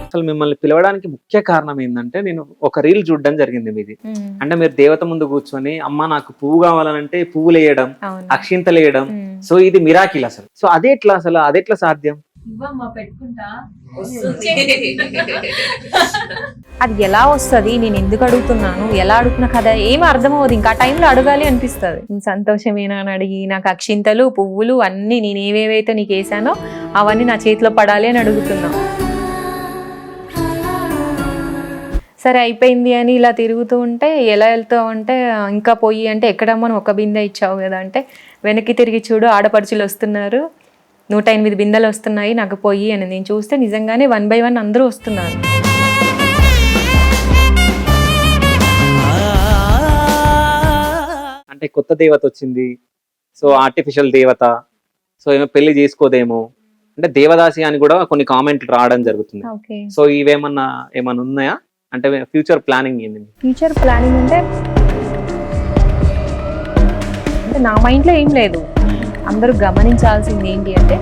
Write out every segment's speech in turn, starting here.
అసలు మిమ్మల్ని పిలవడానికి ముఖ్య కారణం ఏంటంటే, నేను ఒక రీల్ చూడడం జరిగింది మీది. అంటే మీరు దేవత ముందు కూర్చొని అమ్మ నాకు పువ్వు కావాలంటే పువ్వులు వేయడం, అక్షింతలు వేయడం. సో ఇది మిరాకిల్ అసలు. సో అదెట్లా సాధ్యం? అది ఎలా వస్తుంది, నేను ఎందుకు అడుగుతున్నాను, ఎలా అడుగుతున్నా కదా ఏమి అర్థం అవ్వదు. ఇంకా ఆ టైంలో అడగాలి అనిపిస్తుంది. సంతోషమేనా అని అడిగి నాకు అక్షింతలు పువ్వులు అన్ని నేను ఏవేవైతే నీకు వేసానో అవన్నీ నా చేతిలో పడాలి అని అడుగుతున్నా. సరే అయిపోయింది అని ఇలా తిరుగుతూ ఉంటే ఎలా వెళ్తావు అంటే, ఇంకా పోయి అంటే ఎక్కడమ్మా ఒక బిందె ఇచ్చావు కదా అంటే, వెనక్కి తిరిగి చూడు ఆడపడుచులు వస్తున్నారు, 108 బిందెలు వస్తున్నాయి నాకు పోయి అని. నేను చూస్తే నిజంగానే 1 by 1 అందరూ వస్తున్నారు. అంటే కొత్త దేవత వచ్చింది, సో ఆర్టిఫిషియల్ దేవత, సో ఏమో పెళ్లి చేసుకోదేమో అంటే దేవదాసి అని కూడా కొన్ని కామెంట్లు రావడం జరుగుతుంది. సో ఏమన్నా ఉన్నాయా అంటే ఫ్యూచర్ ప్లానింగ్ ఏంది? ఫ్యూచర్ ప్లానింగ్ అంటే నా మైండ్లో ఏం లేదు. అందరూ గమనించాల్సింది ఏంటి అంటే,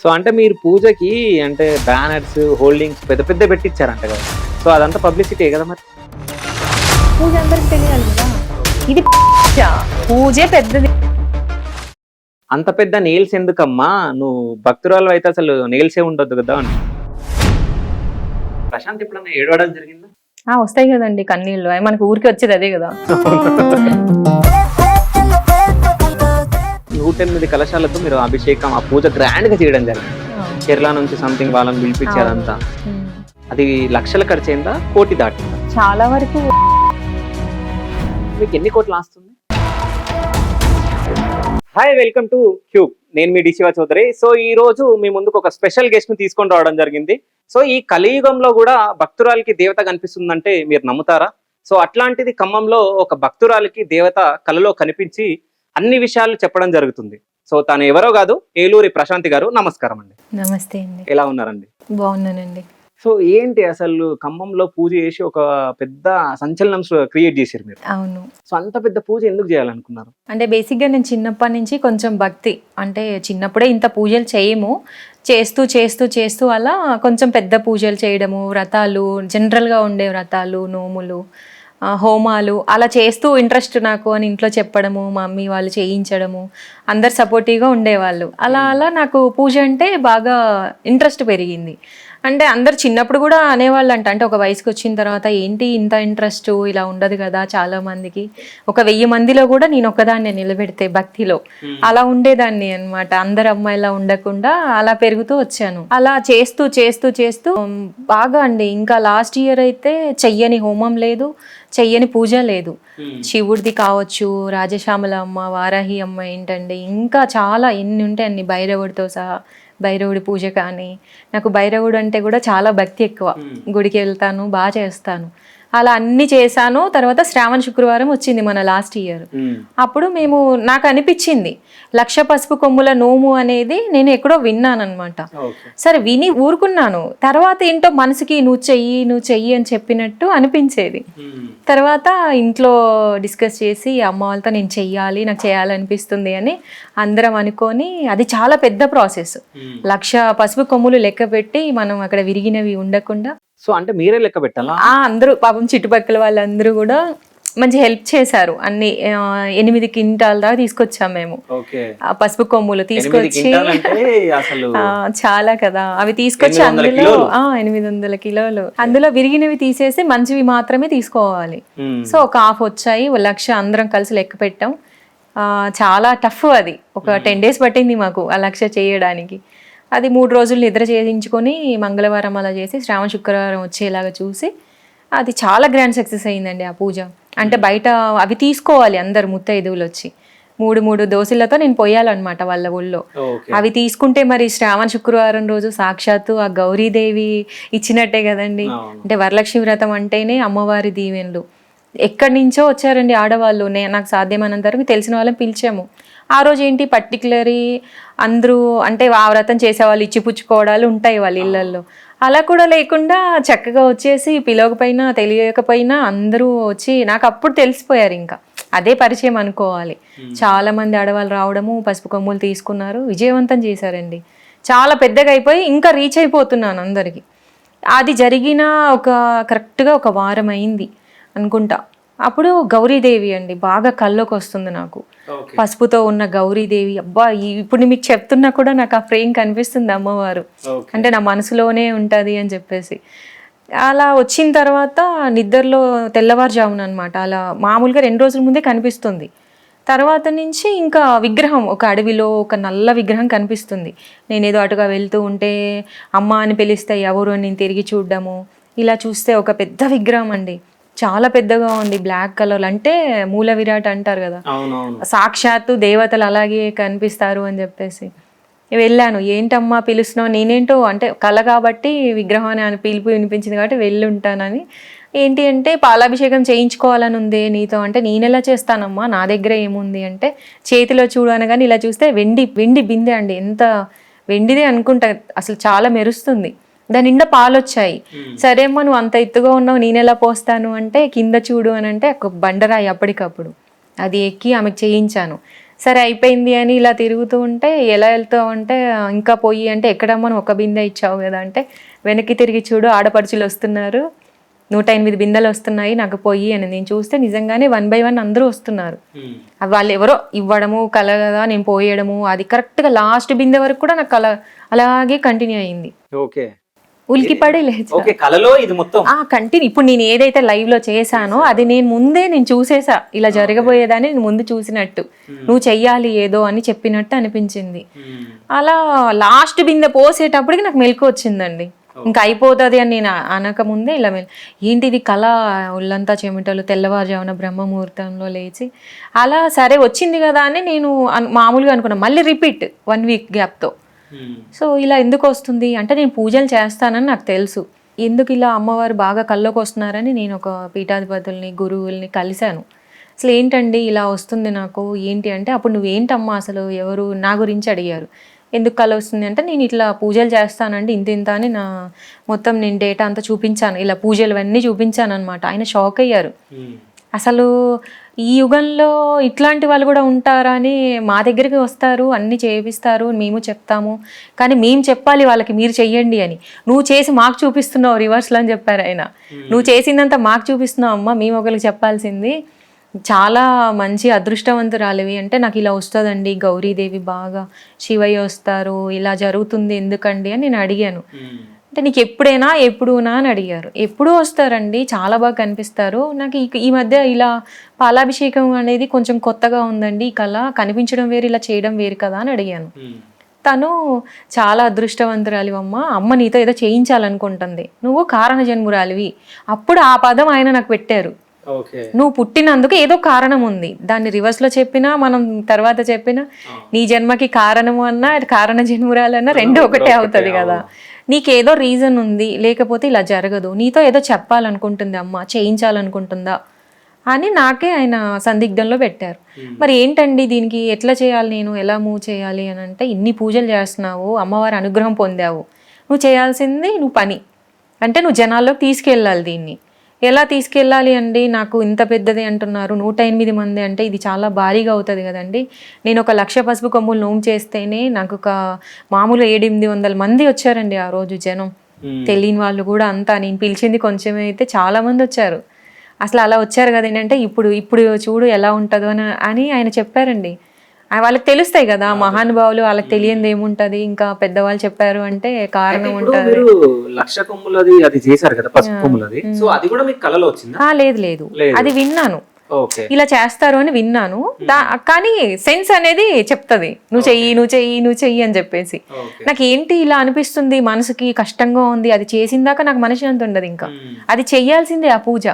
సో అంటే మీరు పూజకి అంటే బ్యానర్స్ హోల్డింగ్స్ పెద్ద పెద్ద పెట్టించారంట కదా, సో అదంతా పబ్లిసిటీ కదా. మరి పూజ అందరికి తెలియాలి కదా, ఇది పూజే పెద్దది. అంత పెద్ద నెయిల్స్ ఎందుకమ్మా, నువ్వు భక్తురాలు అయితే అసలు నెయిల్సే ఉండొద్దు కదా అని. ప్రశాంత్ ఎప్పుడన్నా ఏడవడం జరిగిందా? వస్తాయి కదండి కన్నీళ్ళు, మనకు ఊరికి వచ్చేది అదే కదా. 108 కలశాలతో మీరు అభిషేకం ఆ పూజ గ్రాండ్ గా చేయడం జరిగింది. కేరళ నుంచి సంథింగ్ వాళ్ళని పిలిపించారంతా. అది లక్షల ఖర్చు అయిందా, కోటి దాటిందా? చాలా వరకు. మీకు ఎన్ని కోట్లు ఆస్తుంది? Hi, welcome to Cube. నేను మీ శివ చౌదరి. సో ఈ రోజు మీ ముందుకు ఒక స్పెషల్ గెస్ట్ ని తీసుకొని రావడం జరిగింది. సో ఈ కలియుగంలో కూడా భక్తురాలకి దేవత కనిపిస్తుందంటే మీరు నమ్ముతారా? సో అట్లాంటిది ఖమ్మంలో ఒక భక్తురాలకి దేవత కలలో కనిపించి అన్ని విషయాలు చెప్పడం జరుగుతుంది. సో తను ఎవరో కాదు, ఏలూరి ప్రశాంతి గారు. నమస్కారం అండి. నమస్తే అండి. ఎలా ఉన్నారండి? బాగున్నానండి. సో ఏంటి అసలు ఖమ్మంలో పూజ చేసి ఒక పెద్ద సంచలనం క్రియేట్ చేశారు మీరు. అవును. సో అంత పెద్ద పూజ ఎందుకు చేయాలనుకున్నారు? అంటే బేసిక్గా నేను చిన్నప్పటి నుంచి కొంచెం భక్తి, అంటే చిన్నప్పుడే ఇంత పూజలు చేయము, చేస్తూ చేస్తూ చేస్తూ అలా కొంచెం పెద్ద పూజలు చేయడము, వ్రతాలు, జనరల్గా ఉండే వ్రతాలు, నోములు, హోమాలు అలా చేస్తూ ఇంట్రెస్ట్ నాకు అని ఇంట్లో చెప్పడము, మా మమ్మీ వాళ్ళు చేయించడము, అందరు సపోర్టివ్గా ఉండేవాళ్ళు. అలా అలా నాకు పూజ అంటే బాగా ఇంట్రెస్ట్ పెరిగింది. అంటే అందరు చిన్నప్పుడు కూడా అనేవాళ్ళు అంటే ఒక వయసుకి వచ్చిన తర్వాత ఏంటి ఇంత ఇంట్రెస్ట్, ఇలా ఉండదు కదా చాలా మందికి. ఒక 1000 మందిలో కూడా నేను ఒకదాన్ని నిలబెడితే భక్తిలో అలా ఉండేదాన్ని అనమాట. అందరు అమ్మాయిలా ఉండకుండా అలా పెరుగుతూ వచ్చాను. అలా చేస్తూ చేస్తూ చేస్తూ బాగా అండి. ఇంకా లాస్ట్ ఇయర్ అయితే చెయ్యని హోమం లేదు, చెయ్యని పూజ లేదు. శివుడిది కావచ్చు, రాజశ్యామల అమ్మ, వారాహి అమ్మ ఏంటండి, ఇంకా చాలా ఎన్ని ఉంటే అన్ని, భైరవుడితో సహా భైరవుడి పూజ కానీ, నాకు భైరవుడు అంటే కూడా చాలా భక్తి ఎక్కువ. గుడికి వెళ్తాను, బాగా చేస్తాను. అలా అన్ని చేశాను. తర్వాత శ్రావణ శుక్రవారం వచ్చింది మన లాస్ట్ ఇయర్. అప్పుడు నాకు అనిపించింది 1,00,000 పసుపు కొమ్ముల నోము అనేది నేను ఎక్కడో విన్నాను అనమాట. సరే విని ఊరుకున్నాను. తర్వాత ఏంటో మనసుకి నువ్వు చెయ్యి అని చెప్పినట్టు అనిపించేది. తర్వాత ఇంట్లో డిస్కస్ చేసి అమ్మ వాళ్ళతో నేను చెయ్యాలి, నాకు చేయాలనిపిస్తుంది అని అందరం అనుకొని, అది చాలా పెద్ద ప్రాసెస్. 1,00,000 పసుపు కొమ్ములు లెక్క పెట్టి మనం అక్కడ విరిగినవి ఉండకుండా. సో అంటే మీరే లెక్క పెట్టాలా? అందరూ పాపం చుట్టుపక్కల వాళ్ళందరూ కూడా మంచి హెల్ప్ చేశారు. అన్ని 8 క్వింటాల దాకా తీసుకొచ్చాం మేము. పసుపు కొమ్ములు తీసుకొచ్చి చాలా కదా, అవి తీసుకొచ్చి అందులో 800 కిలోలు, అందులో విరిగినవి తీసేసి మంచివి మాత్రమే తీసుకోవాలి. సో ఒక హాఫ్ వచ్చాయి, 1,00,000 అందరం కలిసి లెక్క పెట్టాం. చాలా టఫ్ అది. ఒక 10 days పట్టింది మాకు ఆ 1,00,000 చేయడానికి. అది 3 రోజులు నిద్ర చేయించుకొని మంగళవారం అలా చేసి శ్రావణ శుక్రవారం వచ్చేలాగా చూసి అది చాలా గ్రాండ్ సక్సెస్ అయిందండి ఆ పూజ. అంటే బయట అవి తీసుకోవాలి అందరు ముత్తైదువులు వచ్చి, 3 దోశలతో నేను పోయాలన్నమాట వాళ్ళ ఊళ్ళో. అవి తీసుకుంటే మరి శ్రావణ శుక్రవారం రోజు సాక్షాత్తు ఆ గౌరీదేవి ఇచ్చినట్టే కదండి. అంటే వరలక్ష్మి వ్రతం అంటేనే అమ్మవారి దీవెనలు. ఎక్కడి నుంచో వచ్చారండి ఆడవాళ్ళు. నాకు సాధ్యమైనంత వరకు తెలిసిన వాళ్ళని పిలిచాము. ఆ రోజు ఏంటి పర్టికులరీ అందరూ అంటే ఆ వ్రతం చేసేవాళ్ళు ఇచ్చిపుచ్చుకోవడాలు ఉంటాయి వాళ్ళ ఇళ్లల్లో. అలా కూడా లేకుండా చక్కగా వచ్చేసి పిలవకపోయినా తెలియకపోయినా అందరూ వచ్చి నాకు అప్పుడు తెలిసిపోయారు. ఇంకా అదే పరిచయం అనుకోవాలి. చాలా మంది ఆడవాళ్ళు రావడము, పసుపు కొమ్ములు తీసుకున్నారు, విజయవంతం చేశారండి. చాలా పెద్దగా అయిపోయి ఇంకా రీచ్ అయిపోతున్నాను అందరికి. అది జరిగిన కరెక్ట్గా ఒక వారం అయింది అనుకుంటా. అప్పుడు గౌరీదేవి అండి బాగా కల్లోకి వస్తుంది నాకు. పసుపుతో ఉన్న గౌరీదేవి, అబ్బా ఇప్పుడు మీకు చెప్తున్నా కూడా నాకు ఆ ఫ్రేమ్ కనిపిస్తుంది అమ్మవారు. అంటే నా మనసులోనే ఉంటుంది అని చెప్పేసి. అలా వచ్చిన తర్వాత నిద్రలో తెల్లవారుజామున అనమాట. అలా మామూలుగా 2 రోజుల ముందే కనిపిస్తుంది. తర్వాత నుంచి ఇంకా విగ్రహం, ఒక అడవిలో ఒక నల్ల విగ్రహం కనిపిస్తుంది. నేనేదో అటుగా వెళ్తూ ఉంటే అమ్మ అని పిలిస్తే ఎవరు అని నేను తిరిగి చూడడము. ఇలా చూస్తే ఒక పెద్ద విగ్రహం అండి, చాలా పెద్దగా ఉంది, బ్లాక్ కలర్. అంటే మూల విరాట్ అంటారు కదా, సాక్షాత్తు దేవతలు అలాగే కనిపిస్తారు అని చెప్పేసి వెళ్ళాను. ఏంటమ్మా పిలుస్తున్నావు? నేనేంటో అంటే కళ కాబట్టి విగ్రహం అని పిలుపు వినిపించింది కాబట్టి వెళ్ళి ఉంటానని. ఏంటి అంటే పాలాభిషేకం చేయించుకోవాలని ఉంది నీతో అంటే, నేనెలా చేస్తానమ్మా, నా దగ్గర ఏముంది అంటే, చేతిలో చూడు అనగానే ఇలా చూస్తే వెండి బిందె అండి, ఎంత వెండిదే అనుకుంటా, అసలు చాలా మెరుస్తుంది. దాని నిండా పాలు వచ్చాయి. సరే అమ్మా నువ్వు అంత ఎత్తుగా ఉన్నావు, నేనెలా పోస్తాను అంటే, కింద చూడు అని అంటే ఒక బండరాయి అప్పటికప్పుడు అది ఎక్కి ఆమెకు చేయించాను. సరే అయిపోయింది అని ఇలా తిరుగుతూ ఉంటే, ఎలా వెళ్తావు అంటే, ఇంకా పోయి అంటే, ఎక్కడమ్మా నువ్వు ఒక బిందె ఇచ్చావు కదా అంటే, వెనక్కి తిరిగి చూడు ఆడపడుచులు వస్తున్నారు, 108 బిందెలు వస్తున్నాయి నాకు పోయి అని. నేను చూస్తే నిజంగానే 1 by 1 అందరూ వస్తున్నారు. వాళ్ళు ఎవరో ఇవ్వడము కల కదా, నేను పోయడము, అది కరెక్ట్గా లాస్ట్ బిందె వరకు కూడా నాకు కల అలాగే కంటిన్యూ అయింది. ఓకే, ఉలికిపడే లేదు కలలో ఇది మొత్తం కంటిన్యూ. ఇప్పుడు నేను ఏదైతే లైవ్ లో చేశానో అది నేను చూసేసా, ఇలా జరగబోయేదాన్ని నేను ముందు చూసినట్టు, నువ్వు చెయ్యాలి ఏదో అని చెప్పినట్టు అనిపించింది. అలా లాస్ట్ బిందె పోసేటప్పటికి నాకు మెలకు వచ్చిందండి. ఇంకా అయిపోతుంది అని నేను అనకముందే ఇలా ఏంటిది కళ, ఒళ్ళంతా చెమటలు, తెల్లవారుజామున బ్రహ్మముహూర్తంలో లేచి అలా సరే వచ్చింది కదా అని నేను మామూలుగా అనుకున్నాను. మళ్ళీ రిపీట్ 1 week గ్యాప్తో. సో ఇలా ఎందుకు వస్తుంది అంటే, నేను పూజలు చేస్తానని నాకు తెలుసు. ఎందుకు ఇలా అమ్మవారు బాగా కల్లోకి వస్తున్నారని నేను ఒక పీఠాధిపతుల్ని గురువుల్ని కలిశాను. అసలు ఏంటండి ఇలా వస్తుంది నాకు ఏంటి అంటే, అప్పుడు నువ్వేంటమ్మా అసలు ఎవరు నా గురించి అడిగారు. ఎందుకు కళ వస్తుంది అంటే, నేను ఇట్లా పూజలు చేస్తానండి ఇంత అని మొత్తం నేను డేటా అంతా చూపించాను, ఇలా పూజలు అన్నీ చూపించాను అనమాట. ఆయన షాక్ అయ్యారు. అసలు ఈ యుగంలో ఇట్లాంటి వాళ్ళు కూడా ఉంటారా అని, మా దగ్గరికి వస్తారు అన్నీ చేపిస్తారు మేము చెప్తాము, కానీ మేము చెప్పాలి వాళ్ళకి మీరు చెయ్యండి అని. నువ్వు చేసి మాకు చూపిస్తున్నావు రివర్స్లో అని చెప్పారు ఆయన. నువ్వు చేసిందంతా మాకు చూపిస్తున్నావు అమ్మ, మేము ఒకరికి చెప్పాల్సింది. చాలా మంచి అదృష్టవంతురాలివి అంటే, నాకు ఇలా వస్తుందండి గౌరీదేవి బాగా, శివయ్య వస్తారు, ఇలా జరుగుతుంది ఎందుకండి అని నేను అడిగాను. అంటే నీకు ఎప్పుడునా అని అడిగారు. ఎప్పుడు వస్తారండి, చాలా బాగా కనిపిస్తారు, నాకు ఈ మధ్య ఇలా పాలాభిషేకం అనేది కొంచెం కొత్తగా ఉందండి, ఈ కళ కనిపించడం వేరు ఇలా చేయడం వేరు కదా అని అడిగాను. తను చాలా అదృష్టవంతురాలివమ్మ, అమ్మ నీతో ఏదో చేయించాలనుకుంటుంది, నువ్వు కారణ జన్మురాలివి. అప్పుడు ఆ పదం ఆయన నాకు పెట్టారు. నువ్వు పుట్టినందుకు ఏదో కారణం ఉంది, దాన్ని రివర్స్ లో చెప్పినా మనం తర్వాత చెప్పినా, నీ జన్మకి కారణము అన్నా కారణ జన్మురాలన్నా రెండు ఒకటే అవుతుంది కదా. నీకేదో రీజన్ ఉంది, లేకపోతే ఇలా జరగదు, నీతో ఏదో చెప్పాలనుకుంటుంది అమ్మ, చేయించాలనుకుంటుందా అని నాకే ఆయన సందిగ్ధంలో పెట్టారు. మరి ఏంటండి దీనికి ఎట్లా చేయాలి, నేను ఎలా మూవ్ చేయాలి అని అంటే, ఇన్ని పూజలు చేస్తున్నావు, అమ్మవారి అనుగ్రహం పొందావు, నువ్వు చేయాల్సింది నువ్వు పని అంటే నువ్వు జనాల్లోకి తీసుకెళ్ళాలి. దీన్ని ఎలా తీసుకెళ్ళాలి అండి, నాకు ఇంత పెద్దది అంటున్నారు, 108 మంది అంటే ఇది చాలా భారీగా అవుతుంది కదండి. నేను 1,00,000 పసుపు కొమ్ములు నోము చేస్తేనే నాకు ఒక మామూలుగా 700-800 మంది వచ్చారండి ఆ రోజు జనం, తెలియని వాళ్ళు కూడా అంతా. నేను పిలిచింది కొంచెమే అయితే చాలా మంది వచ్చారు. అసలు అలా వచ్చారు కదా ఏంటంటే, ఇప్పుడు చూడు ఎలా ఉంటుందో అని ఆయన చెప్పారండి. వాళ్ళకి తెలుస్తాయి కదా మహానుభావులు, వాళ్ళకి తెలియంది ఏముంటది, ఇంకా పెద్దవాళ్ళు చెప్పారు అంటే కారణం ఉంటుంది. 1,00,000 కొమ్ములది అది చేశారు కదా పసుపు కొమ్ములది, సో అది కూడా మీకు కలలో వచ్చిందా? లేదు అది విన్నాను, ఇలా చేస్తారు అని విన్నాను. కానీ సెన్స్ అనేది చెప్తది, నువ్వు చెయ్యి అని చెప్పేసి. నాకు ఏంటి ఇలా అనిపిస్తుంది, మనసుకి కష్టంగా ఉంది, అది చేసిందాక నాకు మనసు అంత ఉండదు, ఇంకా అది చెయ్యాల్సిందే ఆ పూజ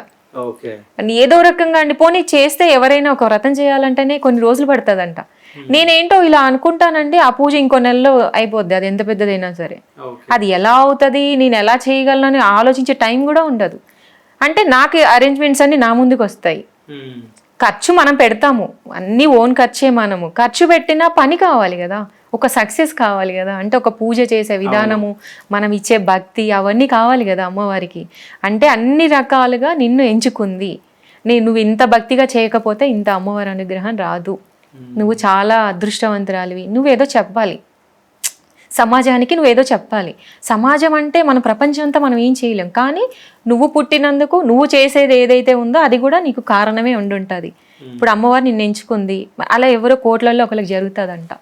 ఏదో రకంగా అండి. పోనీ చేస్తే ఎవరైనా ఒక వ్రతం చేయాలంటేనే కొన్ని రోజులు పడుతుందంట. నేనేంటో ఇలా అనుకుంటానండి, ఆ పూజ ఇంకో నెలలో అయిపోద్ది, అది ఎంత పెద్దదైనా సరే. అది ఎలా అవుతుంది, నేను ఎలా చేయగలను అని ఆలోచించే టైం కూడా ఉండదు. అంటే నాకు అరేంజ్మెంట్స్ అన్ని నా ముందుకు వస్తాయి. ఖర్చు మనం పెడతాము, అన్ని ఓన్ ఖర్చే, మనము ఖర్చు పెట్టినా పని కావాలి కదా. ఒక సక్సెస్ కావాలి కదా, అంటే ఒక పూజ చేసే విధానము, మనం ఇచ్చే భక్తి అవన్నీ కావాలి కదా అమ్మవారికి. అంటే అన్ని రకాలుగా నిన్ను ఎంచుకుంది. నువ్వు ఇంత భక్తిగా చేయకపోతే ఇంత అమ్మవారి అనుగ్రహం రాదు. నువ్వు చాలా అదృష్టవంతురాలివి. నువ్వేదో చెప్పాలి సమాజానికి, నువ్వేదో చెప్పాలి. సమాజం అంటే మన ప్రపంచం అంతా మనం ఏం చేయలేం, కానీ నువ్వు పుట్టినందుకు నువ్వు చేసేది ఏదైతే ఉందో అది కూడా నీకు కారణమే ఉండుంటుంది. ఇప్పుడు అమ్మవారు నిన్ను ఎంచుకుంది, అలా ఎవరో కోట్లలో ఒకరికి జరుగుతుందంట.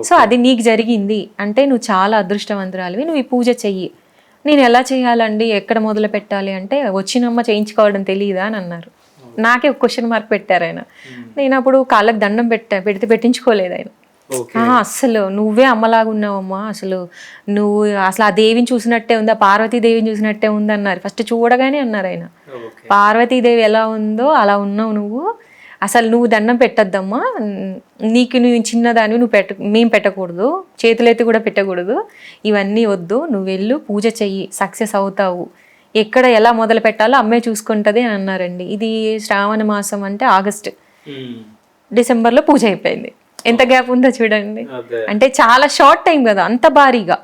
సో అది నీకు జరిగింది అంటే నువ్వు చాలా అదృష్టవంతురాలివి. నువ్వు ఈ పూజ చెయ్యి. నేను ఎలా చేయాలండి, ఎక్కడ మొదలు పెట్టాలి అంటే, వచ్చినమ్మ చేయించుకోవడం తెలియదా అని అన్నారు. నాకే ఒక క్వశ్చన్ మార్క్ పెట్టారు ఆయన. నేను అప్పుడు కాళ్ళకి దండం పెడితే పెట్టించుకోలేదు ఆయన. అస్సలు నువ్వే అమ్మలాగా ఉన్నావమ్మా, అసలు నువ్వు అసలు ఆ దేవిని చూసినట్టే ఉందా, పార్వతీదేవిని చూసినట్టే ఉంది అన్నారు. ఫస్ట్ చూడగానే అన్నారు ఆయన, పార్వతీదేవి ఎలా ఉందో అలా ఉన్నావు నువ్వు, అసలు నువ్వు దండం పెట్టద్దమ్మా, నువ్వు చిన్నదాన్ని మేము పెట్టకూడదు, చేతులెత్తి కూడా పెట్టకూడదు, ఇవన్నీ వద్దు, నువ్వు వెళ్ళు పూజ చెయ్యి, సక్సెస్ అవుతావు, ఎక్కడ ఎలా మొదలు పెట్టాలో అమ్మే చూసుకుంటుంది అని అన్నారండి. ఇది శ్రావణ మాసం అంటే ఆగస్ట్, డిసెంబర్లో పూజ అయిపోయింది. ఎంత గ్యాప్ ఉందో చూడండి. అంటే చాలా షార్ట్ టైం కదా, అంత భారీగా.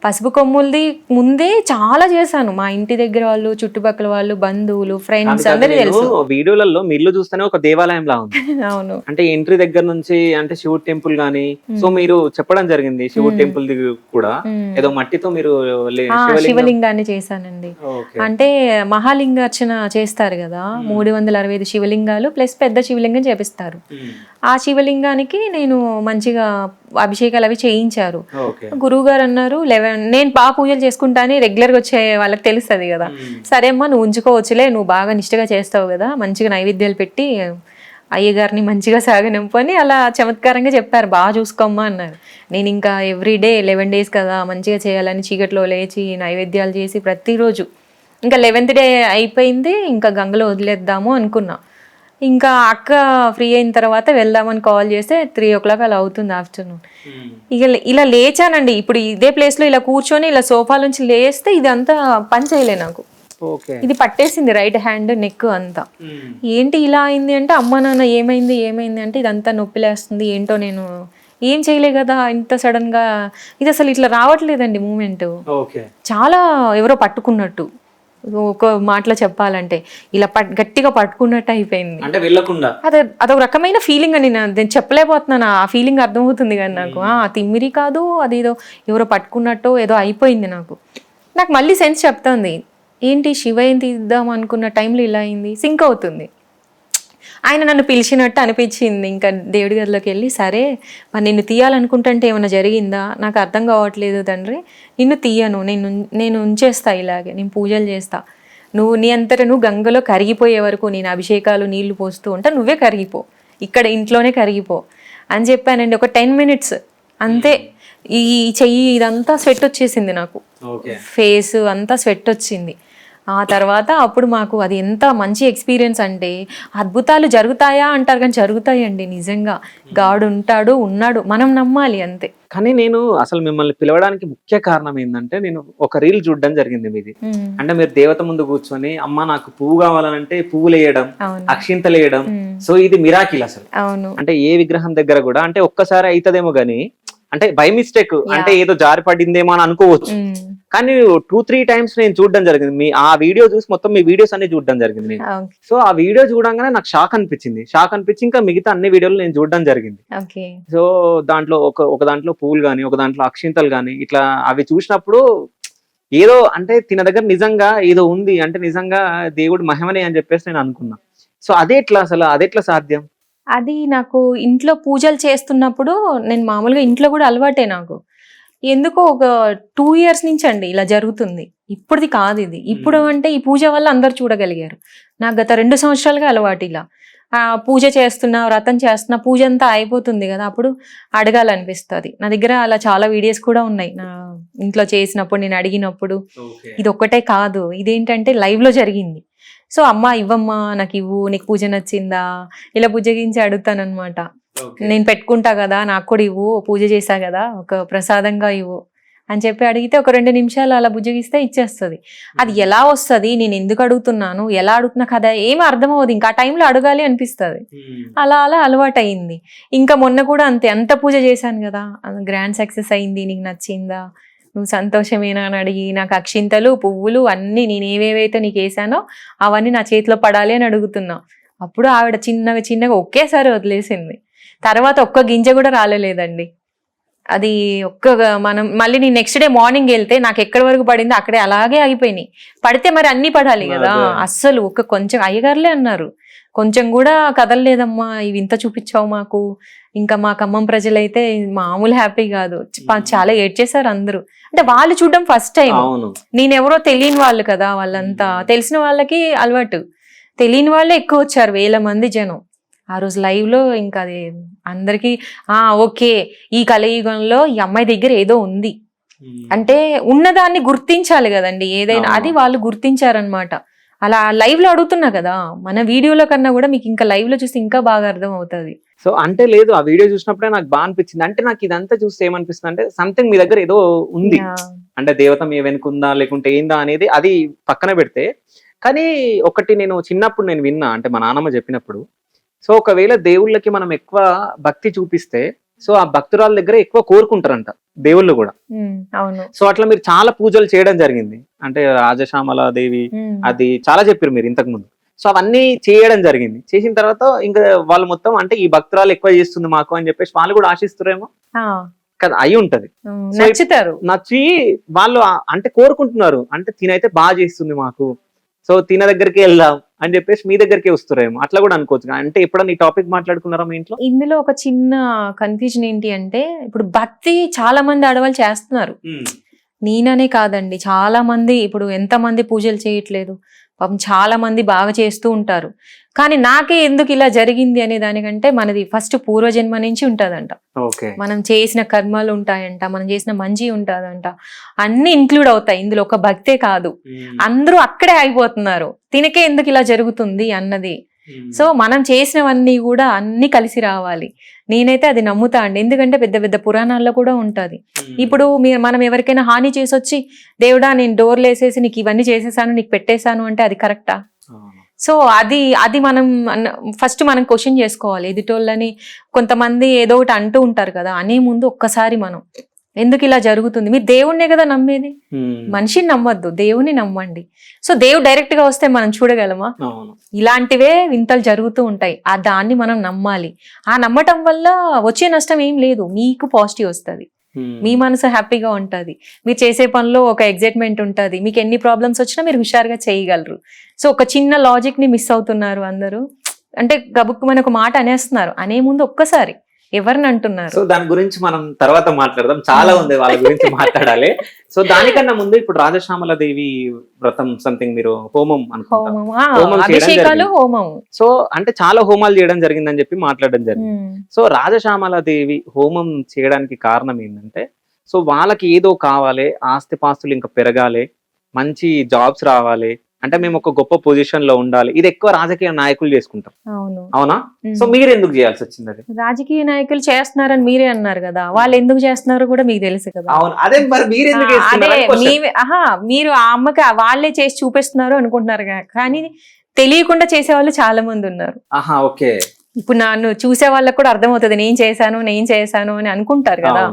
పసుపు కొమ్ములది ముందే చాలా చేశాను. మా ఇంటి దగ్గర వాళ్ళు, చుట్టుపక్కల వాళ్ళు, బంధువులు, ఫ్రెండ్స్ అందరూ తెలుసు. వీడియోలలో మీరు చూస్తేనే ఒక దేవాలయం లా ఉంది. అవును, అంటే ఎంట్రీ దగ్గర నుంచి అంటే శివుడు టెంపుల్ గానీ, సో మీరు చెప్పడం జరిగింది శివుడు టెంపుల్ కూడా ఏదో మట్టితో మీరు శివలింగాన్ని చేశానండి. అంటే మహాలింగార్చన చేస్తారు కదా, 365 శివలింగాలు ప్లస్ పెద్ద శివలింగం చేపిస్తారు. ఆ శివలింగానికి నేను మంచిగా అభిషేకాలు అవి చేయించారు. గురువు గారు అన్నారు, నేను బాగా పూజలు చేసుకుంటాను, రెగ్యులర్గా వచ్చే వాళ్ళకి తెలుస్తుంది కదా, సరే అమ్మా నువ్వు ఉంచుకోవచ్చులే, నువ్వు బాగా నిష్టగా చేస్తావు కదా, మంచిగా నైవేద్యాలు పెట్టి అయ్యగారిని మంచిగా సాగనింపని అలా చమత్కారంగా చెప్పారు, బాగా చూసుకోమ్మా అన్నారు. నేను ఇంకా ఎవ్రీడే 11 days కదా మంచిగా చేయాలని చీకట్లో లేచి నైవేద్యాలు చేసి ప్రతిరోజు, ఇంకా 11th day అయిపోయింది, ఇంకా గంగలో వదిలేద్దాము అనుకున్నా. ఇంకా అక్క ఫ్రీ అయిన తర్వాత వెళ్దామని కాల్ చేస్తే 3 o'clock అలా అవుతుంది ఆఫ్టర్నూన్. ఇక ఇలా లేచానండి. ఇప్పుడు ఇదే ప్లేస్లో ఇలా కూర్చొని ఇలా సోఫా నుంచి లేస్తే ఇదంతా పని చేయలే నాకు, ఇది పట్టేసింది రైట్ హ్యాండ్ నెక్ అంతా. ఏంటి ఇలా అయింది అంటే, అమ్మ నాన్న ఏమైంది అంటే, ఇదంతా నొప్పి లేస్తుంది, ఏంటో నేను ఏం చేయలే కదా ఇంత సడన్ గా, ఇది అసలు ఇట్లా రావట్లేదండి మూమెంట్, చాలా ఎవరో పట్టుకున్నట్టు. ఒక మాటలో చెప్పాలంటే ఇలా గట్టిగా పట్టుకున్నట్టు అయిపోయింది. అంటే వెళ్ళకుండా అదొక రకమైన ఫీలింగ్ అని నేను చెప్పలేకపోతున్నాను. ఆ ఫీలింగ్ అర్థమవుతుంది కానీ నాకు తిమ్మిరి కాదు, అది ఏదో ఎవరో పట్టుకున్నట్టు ఏదో అయిపోయింది. నాకు మళ్ళీ సెన్స్ చెప్తుంది, ఏంటి శివయ్యని తీద్దాం అనుకున్న టైంలో ఇలా అయింది, సింక్ అవుతుంది. ఆయన నన్ను పిలిచినట్టు అనిపించింది. ఇంకా దేవుడి గదిలోకి వెళ్ళి, సరే మరి నిన్ను తీయాలనుకుంటుంటే ఏమైనా జరిగిందా, నాకు అర్థం కావట్లేదు తండ్రి, నిన్ను తీయను, నేను ఉంచేస్తా, ఇలాగే నేను పూజలు చేస్తా, నువ్వు నీ అంతటా నువ్వు గంగలో కరిగిపోయే వరకు నేను అభిషేకాలు నీళ్లు పోస్తూ ఉంటా, నువ్వే కరిగిపో, ఇక్కడ ఇంట్లోనే కరిగిపో అని చెప్పానండి. ఒక 10 minutes అంతే. ఈ చెయ్యి ఇదంతా స్వెట్ వచ్చేసింది నాకు, ఫేస్ అంతా స్వెట్ వచ్చింది. ఆ తర్వాత అప్పుడు మాకు అది ఎంత మంచి ఎక్స్పీరియన్స్ అంటే, అద్భుతాలు జరుగుతాయా అంటారు కానీ జరుగుతాయండి నిజంగా. గాడు ఉన్నాడు, మనం నమ్మాలి అంతే. కానీ నేను అసలు మిమ్మల్ని పిలవడానికి ముఖ్య కారణం ఏంటంటే, నేను ఒక రీల్ చూడడం జరిగింది మీది. అంటే మీరు దేవత ముందు కూర్చొని, అమ్మ నాకు పువ్వు కావాలంటే పువ్వులు వేయడం, అక్షింతలు వేయడం, సో ఇది మిరాకిల్ అసలు. అవును, అంటే ఏ విగ్రహం దగ్గర కూడా అంటే ఒక్కసారి అవుతుందేమో గానీ, అంటే బై మిస్టేక్ అంటే ఏదో జారి పడిందేమో అని అనుకోవచ్చు, కానీ 2-3 times నేను చూడడం జరిగింది. మీ ఆ వీడియో చూసి మొత్తం మీ వీడియోస్ అన్ని చూడడం జరిగింది. సో ఆ వీడియో చూడంగానే నాకు షాక్ అనిపించి ఇంకా మిగతా అన్ని వీడియోలు నేను చూడడం జరిగింది. సో దాంట్లో ఒక దాంట్లో పూలు గాని, ఒక దాంట్లో అక్షింతలు గాని, ఇట్లా అవి చూసినప్పుడు ఏదో అంటే తిన దగ్గర నిజంగా ఏదో ఉంది, అంటే నిజంగా దేవుడు మహిమనే అని చెప్పేసి నేను అనుకున్నా. సో అదెట్లా సాధ్యం? అది నాకు ఇంట్లో పూజలు చేస్తున్నప్పుడు, నేను మామూలుగా ఇంట్లో కూడా అలవాటే నాకు, ఎందుకో ఒక 2 years నుంచి అండి ఇలా జరుగుతుంది. ఇప్పుడుది కాదు ఇది. ఇప్పుడు అంటే ఈ పూజ వల్ల అందరు చూడగలిగారు. నాకు గత 2 సంవత్సరాలుగా అలవాటు ఇలా. పూజ చేస్తున్నా, వ్రతం చేస్తున్నా, పూజ అంతా అయిపోతుంది కదా, అప్పుడు అడగాలనిపిస్తుంది. నా దగ్గర అలా చాలా వీడియోస్ కూడా ఉన్నాయి, నా ఇంట్లో చేసినప్పుడు నేను అడిగినప్పుడు. ఇది ఒక్కటే కాదు, ఇదేంటంటే లైవ్ లో జరిగింది. సో అమ్మ ఇవ్వమ్మా, నాకు ఇవ్వు, నీకు పూజ నచ్చిందా, ఇలా పూజగించి అడుగుతాను అనమాట. నేను పెట్టుకుంటా కదా, నాకు కూడా ఇవ్వు, పూజ చేశా కదా, ఒక ప్రసాదంగా ఇవ్వు అని చెప్పి అడిగితే ఒక 2 నిమిషాలు అలా బుజ్జగిస్తే ఇచ్చేస్తుంది. అది ఎలా వస్తుంది, నేను ఎందుకు అడుగుతున్నాను, ఎలా అడుగుతున్నా కదా ఏమి అర్థం అవ్వదు. ఇంకా ఆ టైంలో అడగాలి అనిపిస్తుంది. అలా అలా అలవాటు అయింది. ఇంకా మొన్న కూడా అంతే, అంత పూజ చేశాను కదా, గ్రాండ్ సక్సెస్ అయింది, నీకు నచ్చిందా, నువ్వు సంతోషమేనా అని అడిగి నాకు అక్షింతలు పువ్వులు అన్నీ నేను ఏవేవైతే నీకు వేసానో అవన్నీ నా చేతిలో పడాలి అని అడుగుతున్నా. అప్పుడు ఆవిడ చిన్నగా చిన్నగా ఒకేసారి వదిలేసింది. తర్వాత ఒక్క గింజ కూడా రాలేదండి. అది మనం మళ్ళీ నేను నెక్స్ట్ డే మార్నింగ్ వెళ్తే నాకు ఎక్కడి వరకు పడిందో అక్కడే అలాగే ఆగిపోయినాయి. పడితే మరి అన్ని పడాలి కదా, అస్సలు కొంచెం అయ్యగారులే అన్నారు, కొంచెం కూడా కదలలేదమ్మా, ఇవి ఇంత చూపించావు మాకు. ఇంకా మా ఖమ్మం ప్రజలైతే మామూలు హ్యాపీ కాదు, చాలా ఏడ్చేశారు అందరూ. అంటే వాళ్ళు చూడడం ఫస్ట్ టైం, నేనెవరో తెలియని వాళ్ళు కదా వాళ్ళంతా. తెలిసిన వాళ్ళకి అలవాటు, తెలియని వాళ్ళే ఎక్కువ వచ్చారు, 1000 మంది జనం ఆ రోజు లైవ్ లో. ఇంకా అది అందరికి ఓకే, ఈ కలియుగంలో ఈ అమ్మాయి దగ్గర ఏదో ఉంది అంటే ఉన్నదాన్ని గుర్తించాలి కదండి ఏదైనా, అది వాళ్ళు గుర్తించారనమాట. అలా లైవ్ లో అడుగుతున్నా కదా, మన వీడియోలో కన్నా కూడా మీకు ఇంకా లైవ్ లో చూస్తే ఇంకా బాగా అర్థం అవుతుంది. సో అంటే లేదు, ఆ వీడియో చూసినప్పుడే నాకు బాగా అనిపించింది. అంటే నాకు ఇదంతా చూస్తే ఏమనిపిస్తుంది అంటే సంథింగ్ మీ దగ్గర ఏదో ఉంది, అంటే దేవత మీ వెనుకుందా లేకుంటే ఏందా అనేది అది పక్కన పెడితే. కానీ ఒకటి నేను చిన్నప్పుడు నేను విన్నా, అంటే మా నాన్నమ్మ చెప్పినప్పుడు, సో ఒకవేళ దేవుళ్ళకి మనం ఎక్కువ భక్తి చూపిస్తే సో ఆ భక్తురాల దగ్గర ఎక్కువ కోరుకుంటారంట దేవుళ్ళు కూడా. అవును. సో అట్లా మీరు చాలా పూజలు చేయడం జరిగింది, అంటే రాజశ్యామల దేవి అది చాలా చెప్పారు మీరు ఇంతకు ముందు. సో అవన్నీ చేయడం జరిగింది. చేసిన తర్వాత ఇంకా వాళ్ళు మొత్తం అంటే ఈ భక్తురాలు ఎక్కువ చేస్తుంది మాకు అని చెప్పేసి వాళ్ళు కూడా ఆశిస్తారేమో కదా, అయి ఉంటది. నచ్చుతారు, నచ్చి వాళ్ళు అంటే కోరుకుంటున్నారు, అంటే తినైతే బాగా చేస్తుంది మాకు, సో తిన దగ్గరికి వెళ్దాం అని చెప్పేసి మీ దగ్గరికి వస్తారేమో, అట్లా కూడా అనుకోవచ్చు. అంటే ఎప్పుడన్నా ఈ టాపిక్ మాట్లాడుకున్నారా మీ ఇంట్లో? ఇందులో ఒక చిన్న కన్ఫ్యూజన్ ఏంటి అంటే, ఇప్పుడు భక్తి చాలా మంది ఆడవాళ్ళు చేస్తున్నారు, నేననే కాదండి, చాలా మంది ఇప్పుడు ఎంతమంది పూజలు చేయట్లేదు, పాపం చాలా మంది బాగా చేస్తూ ఉంటారు. కానీ నాకే ఎందుకు ఇలా జరిగింది అనే దానికంటే మనది ఫస్ట్ పూర్వజన్మ నుంచి ఉంటదంట, మనం చేసిన కర్మలు ఉంటాయంట, మనం చేసిన మంచి ఉంటదంట, అన్ని ఇంక్లూడ్ అవుతాయి ఇందులో, ఒక భక్తే కాదు. అందరూ అక్కడే ఆగిపోతున్నారు, తినకే ఎందుకు ఇలా జరుగుతుంది అన్నది. సో మనం చేసినవన్నీ కూడా అన్ని కలిసి రావాలి. నేనైతే అది నమ్ముతా అండి, ఎందుకంటే పెద్ద పెద్ద పురాణాల్లో కూడా ఉంటది. ఇప్పుడు మనం ఎవరికైనా హాని చేసి వచ్చి దేవుడా నేను డోర్లు వేసేసి నీకు ఇవన్నీ చేసేసాను నీకు పెట్టేశాను అంటే అది కరెక్టా? సో అది మనం ఫస్ట్ మనం క్వశ్చన్ చేసుకోవాలి. ఎదుటోళ్ళని కొంతమంది ఏదో ఒకటి అంటూ ఉంటారు కదా, అనే ముందు ఒక్కసారి మనం ఎందుకు ఇలా జరుగుతుంది, మీరు దేవుణ్ణే కదా నమ్మేది, మనిషిని నమ్మద్దు, దేవుని నమ్మండి. సో దేవుడు డైరెక్ట్ గా వస్తే మనం చూడగలమా? ఇలాంటివే వింతలు జరుగుతూ ఉంటాయి, ఆ దాన్ని మనం నమ్మాలి. ఆ నమ్మటం వల్ల వచ్చే నష్టం ఏం లేదు, మీకు పాజిటివ్ వస్తుంది, మీ మనసు హ్యాపీగా ఉంటది, మీరు చేసే పనిలో ఒక ఎగ్జైట్మెంట్ ఉంటది, మీకు ఎన్ని ప్రాబ్లమ్స్ వచ్చినా మీరు హుషారుగా చేయగలరు. సో ఒక చిన్న లాజిక్ ని మిస్ అవుతున్నారు అందరూ, అంటే గబుక్కుమని ఒక మాట అనేస్తున్నారు, అనే ముందు ఒక్కసారి ఎవరిని అంటున్నారు. సో దాని గురించి మనం తర్వాత మాట్లాడదాం, చాలా ఉంది వాళ్ళ గురించి మాట్లాడాలి. సో దానికన్నా ముందు ఇప్పుడు రాజశ్యామల దేవి వ్రతం సంథింగ్ మీరు హోమం అభిషేకాలు హోమం, సో అంటే చాలా హోమాలు చేయడం జరిగిందని చెప్పి మాట్లాడడం జరిగింది. సో రాజశ్యామల దేవి హోమం చేయడానికి కారణం ఏంటంటే, సో వాళ్ళకి ఏదో కావాలి, ఆస్తిపాస్తులు ఇంకా పెరగాలి, మంచి జాబ్స్ రావాలి, అంటే మేము ఒక గొప్ప పొజిషన్ లో ఉండాలి, ఇది ఎక్కువ రాజకీయ నాయకులు చేసుకుంటారు. అవునా? సో మీరు ఎందుకు చేయాల్సి వచ్చింది అది? రాజకీయ నాయకులు చేస్తున్నారని మీరే అన్నారు కదా, వాళ్ళు ఎందుకు చేస్తున్నారో కూడా మీకు తెలుసు కదా. అవును, అదే మరి మీరు ఎందుకు మీరు ఆ అమ్మకి వాళ్ళే చేసి చూపిస్తున్నారు అనుకుంటున్నారు, కానీ తెలియకుండా చేసే వాళ్ళు చాలా మంది ఉన్నారు. ఓకే, ఇప్పుడు నన్ను చూసే వాళ్ళకి కూడా అర్థమవుతుంది నేను చేశాను అని అనుకుంటారు కదా,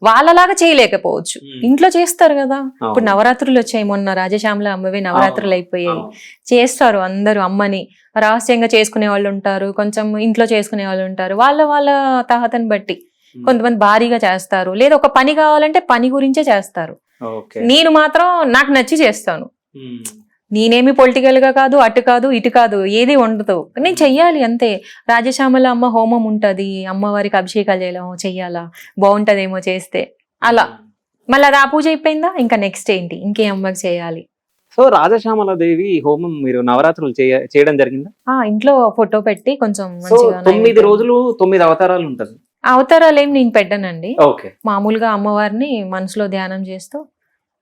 వాళ్ళలాగా చేయలేకపోవచ్చు, ఇంట్లో చేస్తారు కదా. ఇప్పుడు నవరాత్రులు వచ్చాయి, మొన్న రాజశ్యామల అమ్మవి నవరాత్రులు అయిపోయాయి, చేస్తారు అందరూ అమ్మని, రహస్యంగా చేసుకునే వాళ్ళు ఉంటారు, కొంచెం ఇంట్లో చేసుకునే వాళ్ళు ఉంటారు, వాళ్ళ తాహతని బట్టి కొంతమంది భారీగా చేస్తారు, లేదా ఒక పని కావాలంటే పని గురించే చేస్తారు. నేను మాత్రం నాకు నచ్చి చేస్తాను, నేనేమి పొలిటికల్ గా కాదు, అటు కాదు ఇటు కాదు, ఏది ఉండదు, నేను చెయ్యాలి అంతే. రాజశ్యామల అమ్మ హోమం ఉంటది, అమ్మవారికి అభిషేకాలు చెయ్యాలా, బాగుంటదేమో చేస్తే, అలా మళ్ళీ అది ఆ పూజ అయిపోయిందా, ఇంకా నెక్స్ట్ ఏంటి, ఇంకే అమ్మకి చేయాలి. సో రాజశ్యామల దేవి హోమం మీరు నవరాత్రులు చేయడం జరిగిందా? ఇంట్లో ఫోటో పెట్టి కొంచెం 9 రోజులు 9 అవతారాలు ఉంటది. అవతారాలు ఏం నేను పెట్టానండి, మామూలుగా అమ్మవారిని మనసులో ధ్యానం చేస్తూ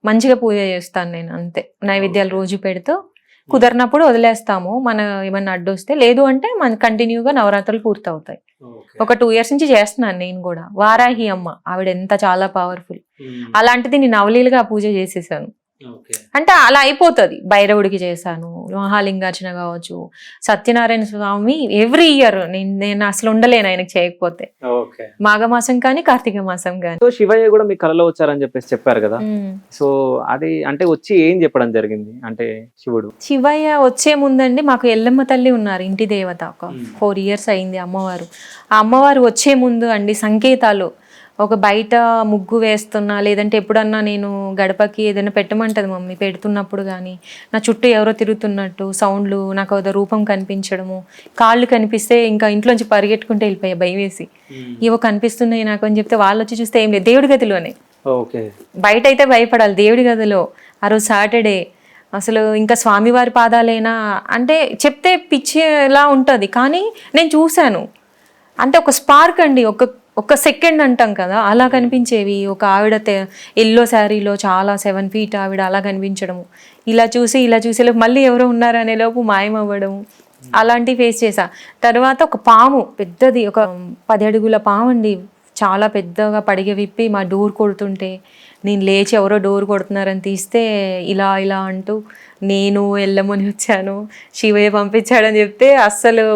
మంచిగా పూజ చేస్తాను నేను, అంతే. నైవేద్యాలు రోజు పెడుతూ, కుదరినప్పుడు వదిలేస్తాము, మన ఏమన్నా అడ్డు వస్తే, లేదు అంటే మన కంటిన్యూగా నవరాత్రులు పూర్తవుతాయి. ఒక 2 years నుంచి చేస్తున్నాను నేను కూడా. వారాహి అమ్మ ఆవిడ ఎంత చాలా పవర్ఫుల్, అలాంటిది నేను అవలీలుగా పూజ చేసేసాను. ఓకే. అంటే అలా అయిపోతుంది. భైరవుడికి చేశాను, మహాలింగార్చన కావచ్చు, సత్యనారాయణ స్వామి ఎవ్రీ ఇయర్ నేను అసలు ఉండలేను ఆయనకి చేయకపోతే. ఓకే. మాఘమాసం కానీ కార్తీక మాసం కానీ. సో శివయ్య కూడా మీ కలలో వచ్చారని చెప్పేసి చెప్పారు కదా, సో అది అంటే వచ్చి ఏం చెప్పడం జరిగింది అంటే శివుడు? శివయ్య వచ్చే ముందండి మాకు ఎల్లమ్మ తల్లి ఉన్నారు, ఇంటి దేవత. ఒక 4 years అయింది అమ్మవారు. ఆ అమ్మవారు వచ్చే ముందు అండి సంకేతాలు, ఒక బయట ముగ్గు వేస్తున్నా, లేదంటే ఎప్పుడన్నా నేను గడపకి ఏదైనా పెట్టమంటది మమ్మీ, పెడుతున్నప్పుడు కానీ నా చుట్టూ ఎవరో తిరుగుతున్నట్టు సౌండ్లు, నాకు ఒక రూపం కనిపించడము, కాళ్ళు కనిపిస్తే ఇంకా ఇంట్లోంచి పరిగెట్టుకుంటే వెళ్ళిపోయా భయం వేసి, ఇవో కనిపిస్తున్నాయి నాకు అని చెప్తే వాళ్ళు వచ్చి చూస్తే ఏం లేదు, దేవుడి గదిలోనే. ఓకే. బయట అయితే భయపడాలి, దేవుడి గదిలో. ఆ రోజు సాటర్డే అసలు ఇంకా స్వామివారి పాదాలేనా అంటే చెప్తే పిచ్చిలా ఉంటుంది, కానీ నేను చూశాను. అంటే ఒక స్పార్క్ అండి, ఒక సెకండ్ అంటాం కదా, అలా కనిపించేవి. ఒక ఆవిడ ఎల్లో శారీలో చాలా 7 feet ఆవిడ అలా కనిపించడము, ఇలా చూసి మళ్ళీ ఎవరో ఉన్నారనే లోపు మాయమవ్వడము, అలాంటివి ఫేస్ చేసా. తర్వాత ఒక పాము పెద్దది, ఒక 10 అడుగుల పాము అండి, చాలా పెద్దగా పడిగ విప్పి మా డోర్ కొడుతుంటే నేను లేచి ఎవరో డోర్ కొడుతున్నారని తీస్తే ఇలా అంటూ నేను ఎల్లమ్మని వచ్చాను, శివయ్య పంపించాడని చెప్తే అస్సలు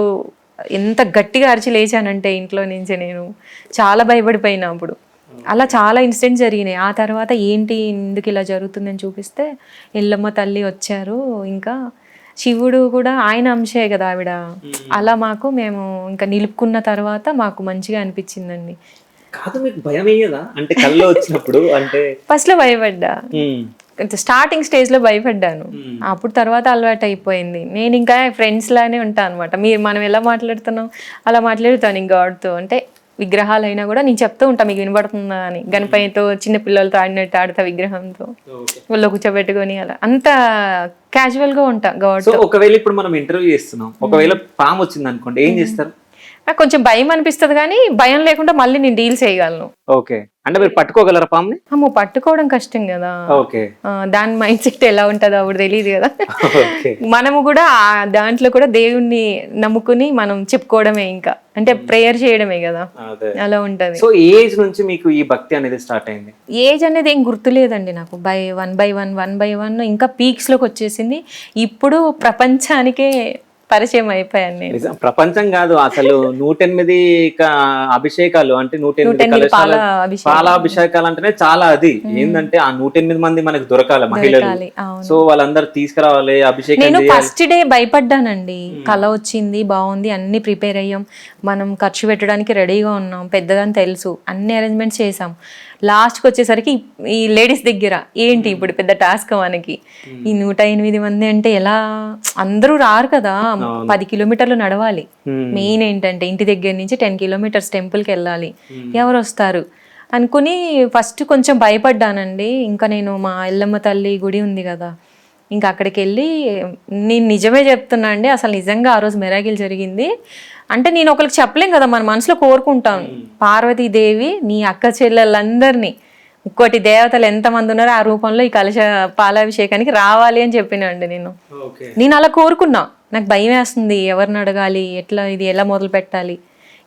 ఎంత గట్టిగా అరిచి లేచానంటే ఇంట్లో నుంచి నేను చాలా భయపడిపోయినా అప్పుడు. అలా చాలా ఇన్సిడెంట్స్ జరిగినాయి. ఆ తర్వాత ఏంటి ఎందుకు ఇలా జరుగుతుందని చూపిస్తే ఎల్లమ్మ తల్లి వచ్చారు, ఇంకా శివుడు కూడా ఆయన అంశే కదా ఆవిడ. అలా మేము ఇంకా నిలుపుకున్న తర్వాత మాకు మంచిగా అనిపించిందండి. కాదు, మీకు భయం అయ్యేదా అంటే కల్లో వచ్చినప్పుడు? అంటే ఫస్ట్ లో భయపడ్డా, స్టార్టింగ్ స్టేజ్ లో భయపడ్డాను, అప్పుడు తర్వాత అలవాటు అయిపోయింది. నేను ఇంకా ఫ్రెండ్స్ లానే ఉంటాను అనమాట. మనం ఎలా మాట్లాడుతున్నాం అలా మాట్లాడుతాను ఇంకా గాడ్తో. అంటే విగ్రహాలు అయినా కూడా నేను చెప్తూ ఉంటాను, మీకు వినబడుతుందా అని. గణపతితో చిన్న పిల్లలతో ఆడినట్టు ఆడతా విగ్రహంతో, వాళ్ళు కూర్చోబెట్టుకొని అలా అంత క్యాజువల్ గా ఉంటా గాడ్. ఒకవేళ ఇప్పుడు మనం ఇంటర్వ్యూ చేస్తున్నాం, ఒకవేళ పాము వచ్చింది అనుకోండి, ఏం చేస్తారు? నాకు కొంచెం భయం అనిపిస్తుంది, కానీ భయం లేకుండా మళ్ళీ నేను డీల్ చేయగలను. ఓకే. అంటే మీరు పట్టుకోగలరా పాముని? అమ్మో, పట్టుకోవడం కష్టం కదా. ఓకే. దాని మైండ్ సెట్ ఎలా ఉంటుందో అప్పుడు తెలియదు కదా. మనము కూడా దాంట్లో కూడా దేవుణ్ణి నమ్ముకుని మనం చెప్పుకోవడమే, ఇంకా అంటే ప్రేయర్ చేయడమే కదా, అలా ఉంటది. సో ఏజ్ నుంచి మీకు ఈ భక్తి అనేది స్టార్ట్ అయింది? ఏజ్ అనేది ఏం గుర్తులేదండి నాకు. వన్ బై వన్ ఇంకా పీక్స్ లోకి వచ్చేసింది. ఇప్పుడు ప్రపంచానికే పరిచయం అయిపోయాను నేను. ప్రపంచం కాదు అసలు 108 అభిషేకాలు అంటే 108 పాలాభిషేకాలు అంటేనే చాలా. అది ఏంటంటే ఆ 108 మంది మనకు దొరకాలి మహిళలు, సో వాళ్ళందరూ తీసుకురావాలి అభిషేకం. నేను ఫస్ట్ డే భయపడ్డానండి, కళ వచ్చింది, బాగుంది, అన్ని ప్రిపేర్ అయ్యాం, మనం ఖర్చు పెట్టడానికి రెడీగా ఉన్నాం, పెద్దదని తెలుసు, అన్ని అరేంజ్మెంట్స్ చేసాం. లాస్ట్కి వచ్చేసరికి ఈ లేడీస్ దగ్గర ఏంటి ఇప్పుడు పెద్ద టాస్క్ మనకి, ఈ 108 మంది అంటే ఎలా, అందరూ రారు కదా, 10 kilometers నడవాలి. మెయిన్ ఏంటంటే ఇంటి దగ్గర నుంచి 10 kilometers టెంపుల్కి వెళ్ళాలి, ఎవరు వస్తారు అనుకుని ఫస్ట్ కొంచెం భయపడ్డానండి. ఇంకా నేను మా ఎల్లమ్మ తల్లి గుడి ఉంది కదా, ఇంకా అక్కడికి వెళ్ళి నేను నిజమే చెప్తున్నా అండి, అసలు నిజంగా ఆ రోజు మెరాకిల్ జరిగింది. అంటే నేను ఒకరికి చెప్పలేం కదా, మన మనసులో కోరుకుంటాను, పార్వతీదేవి నీ అక్క చెల్లెళ్ళందరినీ, ఇంకోటి దేవతలు ఎంతమంది ఉన్నారో ఆ రూపంలో ఈ కలశ పాలాభిషేకానికి రావాలి అని చెప్పినండి నేను అలా కోరుకున్నా. నాకు భయం వేస్తుంది, ఎవరిని అడగాలి, ఇది ఎలా మొదలు పెట్టాలి,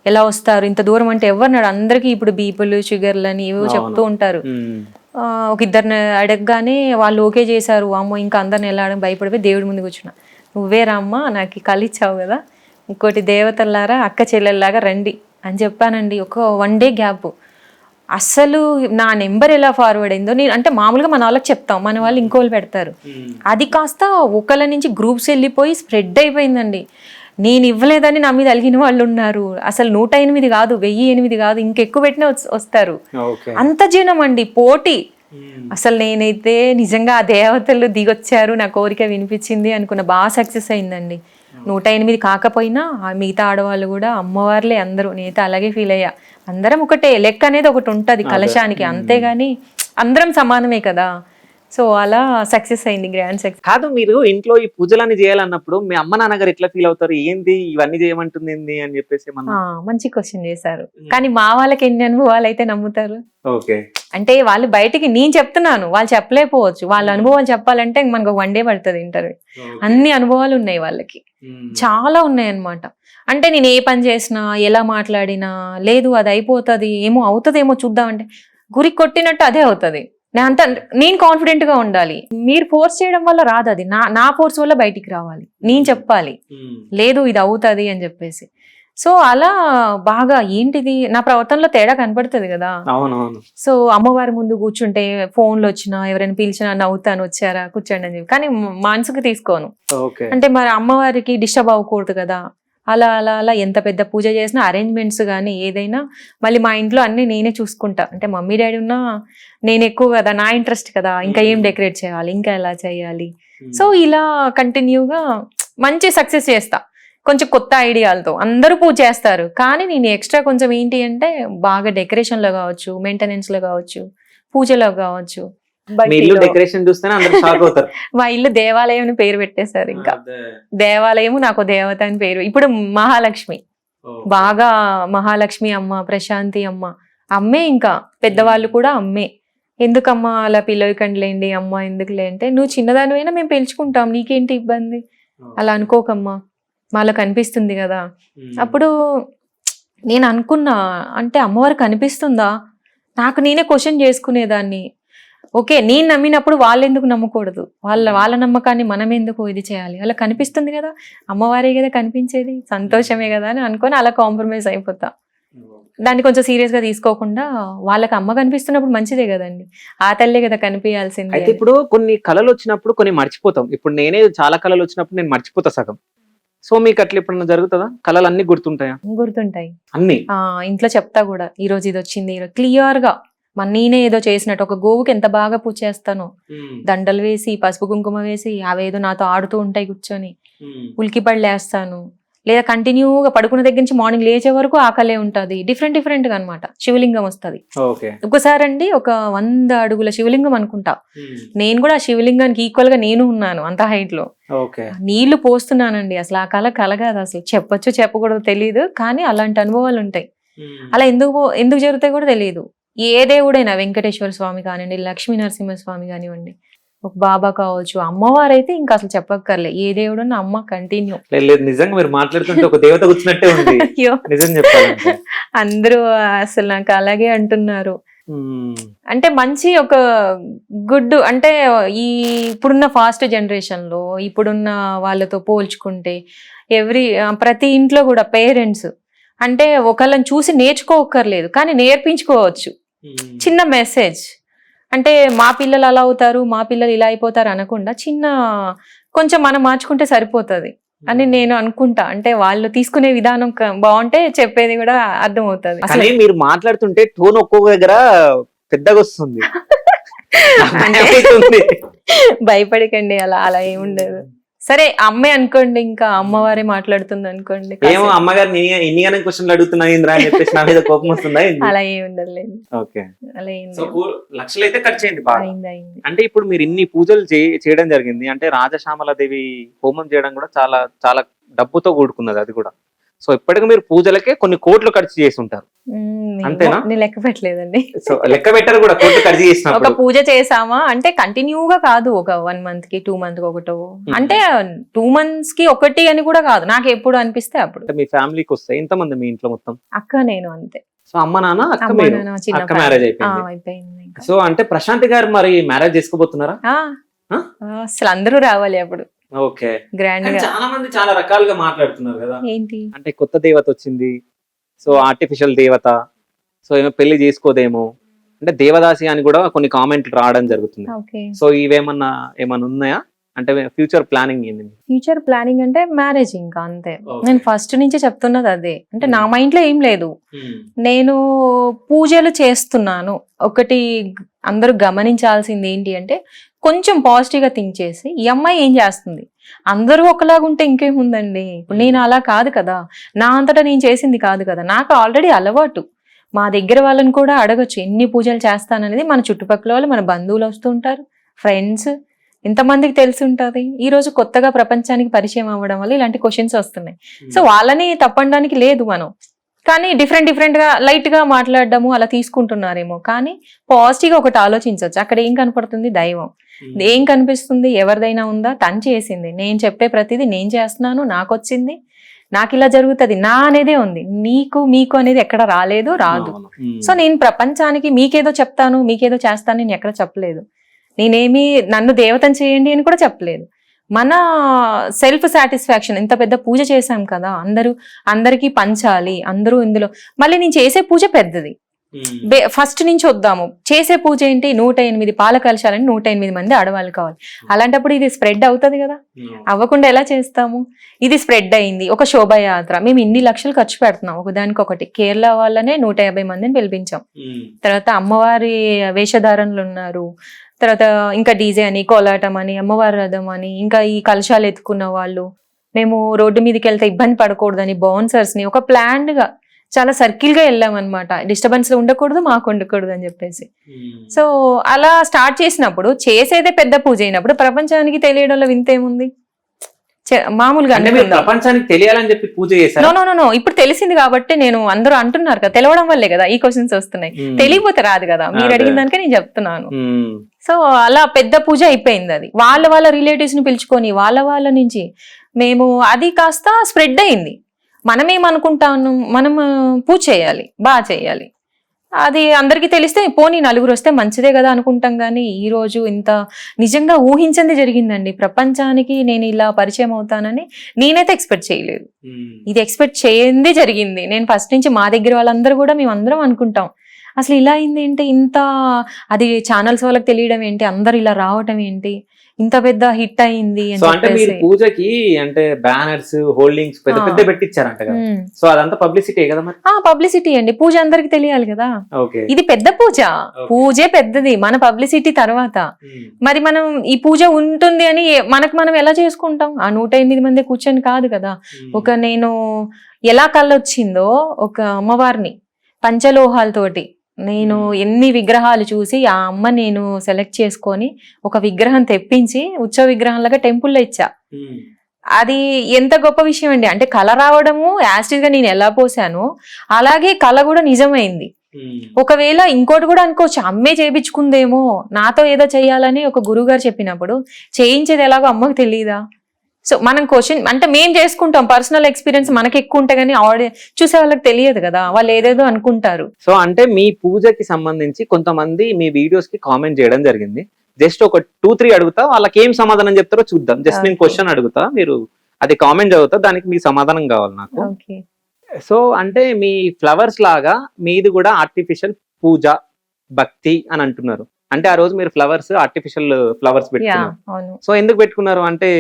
ఎలా వస్తారు ఇంత దూరం అంటే ఎవరిని అందరికీ ఇప్పుడు బీపీలు షుగర్లు అని ఏవో చెప్తూ ఉంటారు. ఒక ఇద్దరిని అడగగానే వాళ్ళు ఓకే చేశారు. అమ్మో ఇంకా అందరిని ఎలా భయపడిపోయి దేవుడి ముందు కూర్చున్నా, నువ్వే రామ్మా నాకు కళ ఇచ్చావు కదా, ఇంకోటి దేవతల్లారా అక్క చెల్లెల్లాగా రండి అని చెప్పానండి. ఒక 1 day గ్యాప్. అస్సలు నా నెంబర్ ఎలా ఫార్వర్డ్ అయిందో, నేను అంటే మామూలుగా మన వాళ్ళకి చెప్తాం, మన వాళ్ళు ఇంకోళ్ళు పెడతారు, అది కాస్త ఒకళ్ళ నుంచి గ్రూప్స్ వెళ్ళిపోయి స్ప్రెడ్ అయిపోయిందండి. నేను ఇవ్వలేదని నా మీద అలిగిన వాళ్ళు ఉన్నారు. అసలు 108 కాదు, 1008 కాదు, ఇంకెక్కువ పెట్టినా వస్తారు. అంత జనం అండి, పోటీ. అసలు నేనైతే నిజంగా ఆ దేవతలు దిగొచ్చారు, నా కోరిక వినిపించింది అనుకున్న, బాగా సక్సెస్ అయిందండి. 108 కాకపోయినా మిగతా ఆడవాళ్ళు కూడా అమ్మవార్లే అందరూ, నేనైతే అలాగే ఫీల్ అయ్యా. అందరం ఒకటే, లెక్క అనేది ఒకటి ఉంటుంది కలశానికి, అంతేగాని అందరం సమానమే కదా. సో అలా సక్సెస్ అయింది, గ్రాండ్ సక్సెస్. కాదు, మీరు ఇంట్లో ఈ పూజలన్నీ చేయాలన్నప్పుడు మీ అమ్మ నాన్నగారు ఎట్లా ఫీల్ అవుతారు, ఏంది ఇవన్నీ చేయమంటుంది ఏంది అని చెప్పేసి? మంచి క్వశ్చన్ చేశారు, కానీ మా వాళ్ళకి ఎన్ని అనుభవాలు అయితే నమ్ముతారు. ఓకే. అంటే వాళ్ళు బయటికి, నేను చెప్తున్నాను, వాళ్ళు చెప్పలేకపోవచ్చు, వాళ్ళ అనుభవాలు చెప్పాలంటే మనకు 1 day పడుతుంది ఇంటర్వ్యూ. అన్ని అనుభవాలు ఉన్నాయి వాళ్ళకి, చాలా ఉన్నాయి అన్నమాట. అంటే నేను ఏ పని చేసినా, ఎలా మాట్లాడినా, లేదు అది అయిపోతుంది ఏమో, అవుతుందేమో చూద్దామంటే గురి కొట్టినట్టు అదే అవుతుంది. నేను కాన్ఫిడెంట్ గా ఉండాలి. మీరు ఫోర్స్ చేయడం వల్ల రాదు, అది నా ఫోర్స్ వల్ల బయటికి రావాలి. నేను చెప్పాలి లేదు ఇది అవుతుంది అని చెప్పేసి. సో అలా బాగా ఏంటిది నా ప్రవర్తనలో తేడా కనపడుతుంది కదా. అవునవును. సో అమ్మవారి ముందు కూర్చుంటే ఫోన్లు వచ్చినా ఎవరైనా పిలిచినా నవ్వుతాను, వచ్చారా కూర్చోండి అని చెప్పి, కానీ మనసుకు తీసుకోను. అంటే మరి అమ్మవారికి డిస్టర్బ్ అవ్వకూడదు కదా. అలా అలా అలా ఎంత పెద్ద పూజ చేసినా అరేంజ్మెంట్స్ కానీ ఏదైనా మళ్ళీ మా ఇంట్లో అన్ని నేనే చూసుకుంటా. అంటే మమ్మీ డాడీ ఉన్నా నేను ఎక్కువ కదా, నా ఇంట్రెస్ట్ కదా, ఇంకా ఏం డెకరేట్ చేయాలి, ఇంకా ఎలా చేయాలి. సో ఇలా కంటిన్యూగా మంచి సక్సెస్ చేస్తా. కొంచెం కొత్త ఐడియాలతో అందరూ పూజ చేస్తారు, కానీ నేను ఎక్స్ట్రా కొంచెం ఏంటి అంటే బాగా డెకరేషన్ లో కావచ్చు, మెయింటెనెన్స్ లో కావచ్చు, పూజలో కావచ్చు. డెకరేషన్ చూస్తేనే అందరూ షాక్ అవుతారు. మా ఇల్లు దేవాలయం అని పేరు పెట్టేశారు. ఇంకా దేవాలయము నాకు దేవత అని పేరు. ఇప్పుడు మహాలక్ష్మి, బాగా మహాలక్ష్మి అమ్మ, ప్రశాంతి అమ్మ, అమ్మే. ఇంకా పెద్దవాళ్ళు కూడా అమ్మే. ఎందుకమ్మా అలా పిల్లలకండిలేండి అమ్మ ఎందుకులే అంటే, నువ్వు చిన్నదానివైనా మేము పెంచుకుంటాం, నీకేంటి ఇబ్బంది, అలా అనుకోకమ్మా, మాలో కనిపిస్తుంది కదా. అప్పుడు నేను అనుకున్నా, అంటే అమ్మవారు కనిపిస్తుందా, నాకు నేనే క్వశ్చన్ చేసుకునేదాన్ని. ఓకే, నేను నమ్మినప్పుడు వాళ్ళు ఎందుకు నమ్మకూడదు, వాళ్ళ నమ్మకాన్ని మనం ఎందుకు ఇది చేయాలి, అలా కనిపిస్తుంది కదా, అమ్మవారే కదా కనిపించేది, సంతోషమే కదా అని అనుకొని అలా కాంప్రమైజ్ అయిపోతా. దాన్ని కొంచెం సీరియస్ గా తీసుకోకుండా, వాళ్ళకి అమ్మ కనిపిస్తున్నప్పుడు మంచిదే కదండి, ఆ తల్లే కదా కనిపించాల్సింది. అయితే ఇప్పుడు కొన్ని కళలు వచ్చినప్పుడు కొన్ని మర్చిపోతాం. ఇప్పుడు నేనే చాలా కళలు వచ్చినప్పుడు నేను మర్చిపోతా సగం. సో మీకు అట్లా ఎప్పుడన్నా జరుగుతుందా? కళలు అన్ని గుర్తుంటాయా? గుర్తుంటాయి అన్ని. ఇంట్లో చెప్తా కూడా, ఈ రోజు ఇది వచ్చింది, క్లియర్ గా నేనే ఏదో చేసినట్టు. ఒక గోవుకి ఎంత బాగా పూజ చేస్తాను, దండలు వేసి పసుపు కుంకుమ వేసి, అవేదో నాతో ఆడుతూ ఉంటాయి కూర్చొని, ఉలికి పళ్ళేస్తాను. లేదా కంటిన్యూగా పడుకున్న దగ్గర నుంచి మార్నింగ్ లేచే వరకు ఆకలే ఉంటది. డిఫరెంట్ గా అనమాట. శివలింగం వస్తుంది ఒకసారి అండి, ఒక 100 అడుగుల శివలింగం అనుకుంటా. నేను కూడా శివలింగానికి ఈక్వల్ గా నేను ఉన్నాను అంత హైట్ లో. నీళ్లు పోస్తున్నానండి. అసలు ఆ కళ కాదు, అసలు చెప్పొచ్చు చెప్పకూడదు తెలియదు, కానీ అలాంటి అనుభవాలు ఉంటాయి. అలా ఎందుకు జరుగుతాయి కూడా తెలియదు. ఏ దేవుడైనా, వెంకటేశ్వర స్వామి కానివ్వండి, లక్ష్మీ నరసింహస్వామి కానివ్వండి, ఒక బాబా కావచ్చు, అమ్మవారైతే ఇంకా అసలు చెప్పక్కర్లే. ఏ దేవుడు అమ్మ కంటిన్యూ. నిజంగా మీరు మాట్లాడుతుంటే ఒక దేవత కూర్చున్నట్టే ఉంది. అయ్యో, నిజం చెప్పాలంటే అందరూ అసలు నాకు అలాగే అంటున్నారు. అంటే మంచి ఒక గుడ్, అంటే ఇప్పుడున్న ఫాస్ట్ జనరేషన్ లో ఇప్పుడున్న వాళ్ళతో పోల్చుకుంటే ప్రతి ఇంట్లో కూడా పేరెంట్స్ అంటే ఒకళ్ళని చూసి నేర్చుకోక్కర్లేదు, కానీ నేర్పించుకోవచ్చు. చిన్న మెసేజ్ అంటే మా పిల్లలు అలా అవుతారు, మా పిల్లలు ఇలా అయిపోతారు అనకుండా కొంచెం మనం మార్చుకుంటే సరిపోతుంది అని నేను అనుకుంటా. అంటే వాళ్ళు తీసుకునే విధానం బాగుంటే చెప్పేది కూడా అర్థం అవుతుంది. అసలు మీరు మాట్లాడుతుంటే టోన్ ఒక్కొక్క దగ్గర పెద్దగా వస్తుంది. భయపడకండి, అలా ఏముండదు. సరే అమ్మే అనుకోండి, ఇంకా అమ్మవారే మాట్లాడుతుంది అనుకోండి. ఏమో అమ్మగారు ఇన్నిగానే క్వశ్చన్లు అడుగుతున్నాయి ఇంద్రా అని చెప్పేసి నా మీద కోపం వస్తుందా? అలా ఏమి ఉండదులేండి. ఓకే, అలా లక్షలు అయితే ఖర్చు అయింది. అంటే ఇప్పుడు మీరు ఇన్ని పూజలు చేయడం జరిగింది అంటే, రాజశ్యామలాదేవి హోమం చేయడం కూడా చాలా చాలా డబ్బుతో కూడుకున్నది అది కూడా. సో ఇప్పటికి మీరు పూజలకే కొన్ని కోట్లు ఖర్చు చేసి ఉంటారు, అంతేనా? నేను లెక్క పెట్టలేదండి. సో లెక్క పెట్టారు కూడా, కోట్లు ఖర్చు చేసిన. ఒక పూజ చేసామా అంటే కంటిన్యూగా కాదు, ఒక 1 month కి 2 months కి ఒకటో, అంటే 2 months కి ఒకటి అని కూడా కాదు, నాకు ఎప్పుడు అనిపిస్తే అప్పుడు. మీ ఫ్యామిలీకి వస్తాయి ఎంతమంది మీ ఇంట్లో మొత్తం? అక్క నేను అంతే. సో అమ్మ నాన్న అక్క మ్యారేజ్ అయిపోయింది. సో అంటే ప్రశాంతి గారు మరి మ్యారేజ్ చేసుకోబోతున్నారా? అసలు అందరూ రావాలి అప్పుడు. ఓకే, గ్రాండ్ గా. చాలా మంది చాలా రకాలుగా మాట్లాడుతున్నారు కదా, ఏంటి అంటే కొత్త దేవత వచ్చింది, సో ఆర్టిఫిషియల్ దేవత, సో ఏమో పెళ్లి చేసుకోదేమో, అంటే దేవదాసి అని కూడా కొన్ని కామెంట్లు రావడం జరుగుతుంది. సో ఇవేమన్నా ఉన్నాయా? అంటే ఫ్యూచర్ ప్లానింగ్ ఏంది? ఫ్యూచర్ ప్లానింగ్ అంటే మ్యారేజ్, ఇంకా అంతే. నేను ఫస్ట్ నుంచి చెప్తున్నది అదే. అంటే నా మైండ్ లో ఏం లేదు, నేను పూజలు చేస్తున్నాను. ఒకటి అందరూ గమనించాల్సింది ఏంటి అంటే, కొంచెం పాజిటివ్ గా థింక్ చేసి, ఈ అమ్మాయి ఏం చేస్తుంది, అందరూ ఒకలాగుంటే ఇంకేముందండి. ఇప్పుడు నేను అలా కాదు కదా, నా అంతటా నేను చేసింది కాదు కదా, నాకు ఆల్రెడీ అలవాటు. మా దగ్గర వాళ్ళని కూడా అడగచ్చు ఎన్ని పూజలు చేస్తాననేది. మన చుట్టుపక్కల వాళ్ళు, మన బంధువులు వస్తూ ఉంటారు, ఫ్రెండ్స్, ఎంతమందికి తెలిసి ఉంటుంది. ఈ రోజు కొత్తగా ప్రపంచానికి పరిచయం అవ్వడం వల్ల ఇలాంటి క్వశ్చన్స్ వస్తున్నాయి. సో వాళ్ళని తప్పడానికి లేదు మనం, కానీ డిఫరెంట్ గా లైట్ గా మాట్లాడడము అలా తీసుకుంటున్నారేమో. కానీ పాజిటివ్ గా ఒకటి ఆలోచించవచ్చు. అక్కడ ఏం కనపడుతుంది? దైవం. ఏం కనిపిస్తుంది? ఎవరిదైనా ఉందా? తను చేసింది. నేను చెప్పే ప్రతిదీ నేను చేస్తున్నాను, నాకు వచ్చింది, నాకు ఇలా జరుగుతుంది నా అనేదే ఉంది, నీకు మీకు అనేది ఎక్కడ రాలేదు రాదు. సో నేను ప్రపంచానికి మీకేదో చెప్తాను మీకేదో చేస్తాను నేను ఎక్కడ చెప్పలేదు. నేనేమి నన్ను దేవతను చేయండి అని కూడా చెప్పలేదు. మన సెల్ఫ్ సాటిస్ఫాక్షన్, ఇంత పెద్ద పూజ చేశాం కదా, అందరికీ పంచాలి, అందరూ ఇందులో. మళ్ళీ నేను చేసే పూజ పెద్దది, ఫస్ట్ నుంచి వద్దాము. చేసే పూజ ఏంటి, 108 పాల కలశాలని 108 మంది ఆడవాళ్ళు కావాలి. అలాంటప్పుడు ఇది స్ప్రెడ్ అవుతుంది కదా, అవ్వకుండా ఎలా చేస్తాము? ఇది స్ప్రెడ్ అయింది. ఒక శోభాయాత్ర, మేము ఇన్ని లక్షలు ఖర్చు పెడుతున్నాం ఒకదానికొకటి. కేరళ వాళ్ళనే 150 మందిని పిలిపించాం. తర్వాత అమ్మవారి వేషధారణలు ఉన్నారు, తర్వాత ఇంకా డీజే అని, కోలాటం అని, అమ్మవారి రథం అని, ఇంకా ఈ కలశాలు ఎత్తుకున్న వాళ్ళు. మేము రోడ్డు మీదకి వెళ్తే ఇబ్బంది పడకూడదని బౌన్సర్స్ ని ఒక ప్లాన్డ్ గా చాలా సర్కిల్ గా వెళ్ళామన్నమాట. డిస్టర్బెన్స్ ఉండకూడదు, మాకు ఉండకూడదు అని చెప్పేసి. సో అలా స్టార్ట్ చేసినప్పుడు, చేసేదే పెద్ద పూజ అయినప్పుడు ప్రపంచానికి తెలియడంలో వింతేముంది? మామూలుగా ప్రపంచానికి తెలియాలని చెప్పి పూజ చేశారు. నో ఇప్పుడు తెలిసింది కాబట్టి, నేను అందరూ అంటున్నారు కదా, తెలవడం వల్లే కదా ఈ క్వశ్చన్స్ వస్తున్నాయి. తెలియపోతే రాదు కదా, మీరు అడిగిన దానికే నేను చెప్తున్నాను. సో అలా పెద్ద పూజ అయిపోయింది. అది వాళ్ళ రిలేటివ్స్ ని పిలుచుకొని వాళ్ళ నుంచి మేము, అది కాస్త స్ప్రెడ్ అయింది. మనమేమనుకుంటాను, మనం పూజ చేయాలి, బాగా చేయాలి, అది అందరికీ తెలిస్తే పోనీ నలుగురు వస్తే మంచిదే కదా అనుకుంటాం. కానీ ఈ రోజు ఇంత నిజంగా ఊహించింది జరిగిందండి. ప్రపంచానికి నేను ఇలా పరిచయం అవుతానని నేనైతే ఎక్స్పెక్ట్ చేయలేదు. ఇది ఎక్స్పెక్ట్ చేయంది జరిగింది. నేను ఫస్ట్ నుంచి మా దగ్గర వాళ్ళందరూ కూడా మేమందరం అనుకుంటాం, అసలు ఇలా అయింది ఏంటి, ఇంత అది ఛానల్స్ వాళ్ళకి తెలియడం ఏంటి, అందరు ఇలా రావటం ఏంటి, ఇంత పెద్ద హిట్ అయింది. అంటే మీరు పూజకి అంటే బ్యానర్స్, హోల్డింగ్స్ పెద్ద పెద్ద పెట్టించారంట కదా, సో అదంతా పబ్లిసిటీ కదా మరి? పబ్లిసిటీ అండి, పూజ అందరికి తెలియాలి కదా. ఇది పెద్ద పూజ, పూజే పెద్దది, మన పబ్లిసిటీ తర్వాత. మరి మనం ఈ పూజ ఉంటుంది అని మనం ఎలా చేసుకుంటాం? ఆ 108 మంది కూర్చొని కాదు కదా. నేను ఎలా కళ్ళొచ్చిందో, ఒక అమ్మవారిని పంచలోహాలతోటి నేను ఎన్ని విగ్రహాలు చూసి ఆ అమ్మ నేను సెలెక్ట్ చేసుకొని ఒక విగ్రహం తెప్పించి ఉత్సవ విగ్రహంలాగా టెంపుల్లో ఇచ్చా. అది ఎంత గొప్ప విషయం అండి. అంటే కళ రావడము యాస్టిస్ గా నేను ఎలా పోసానో అలాగే కళ కూడా నిజమైంది. ఒకవేళ ఇంకోటి కూడా అనుకోవచ్చు, అమ్మే చేయించుకుందేమో, నాతో ఏదో చెయ్యాలని ఒక గురువు గారు చెప్పినప్పుడు చేయించేది ఎలాగో అమ్మకు తెలియదా? సో మనం క్వశ్చన్ అంటే మేము చేసుకుంటాం, పర్సనల్ ఎక్స్పీరియన్స్ మనకి ఎక్కువ ఉంటాయి కానీ ఆడియన్స్ చూసే వాళ్ళకి తెలియదు కదా, వాళ్ళు ఏదేదో అనుకుంటారు. సో అంటే మీ పూజకి సంబంధించి కొంతమంది మీ వీడియోస్ కి కామెంట్ చేయడం జరిగింది. జస్ట్ ఒక 2-3 అడుగుతా, వాళ్ళకి ఏం సమాధానం చెప్తారో చూద్దాం. జస్ట్ నేను క్వశ్చన్ అడుగుతా, మీరు అది కామెంట్ చదువుతా, దానికి మీ సమాధానం కావాలి నాకు. సో అంటే మీ ఫ్లవర్స్ లాగా మీది కూడా ఆర్టిఫిషియల్ పూజ భక్తి అని అంటున్నారు. అంటే ఆ రోజు మీరు ఫ్లవర్స్ ఆర్టిఫిషియల్ ఫ్లవర్స్ పెట్టుకున్నారు. సో ఎందుకు పెట్టుకున్నారు? అంటే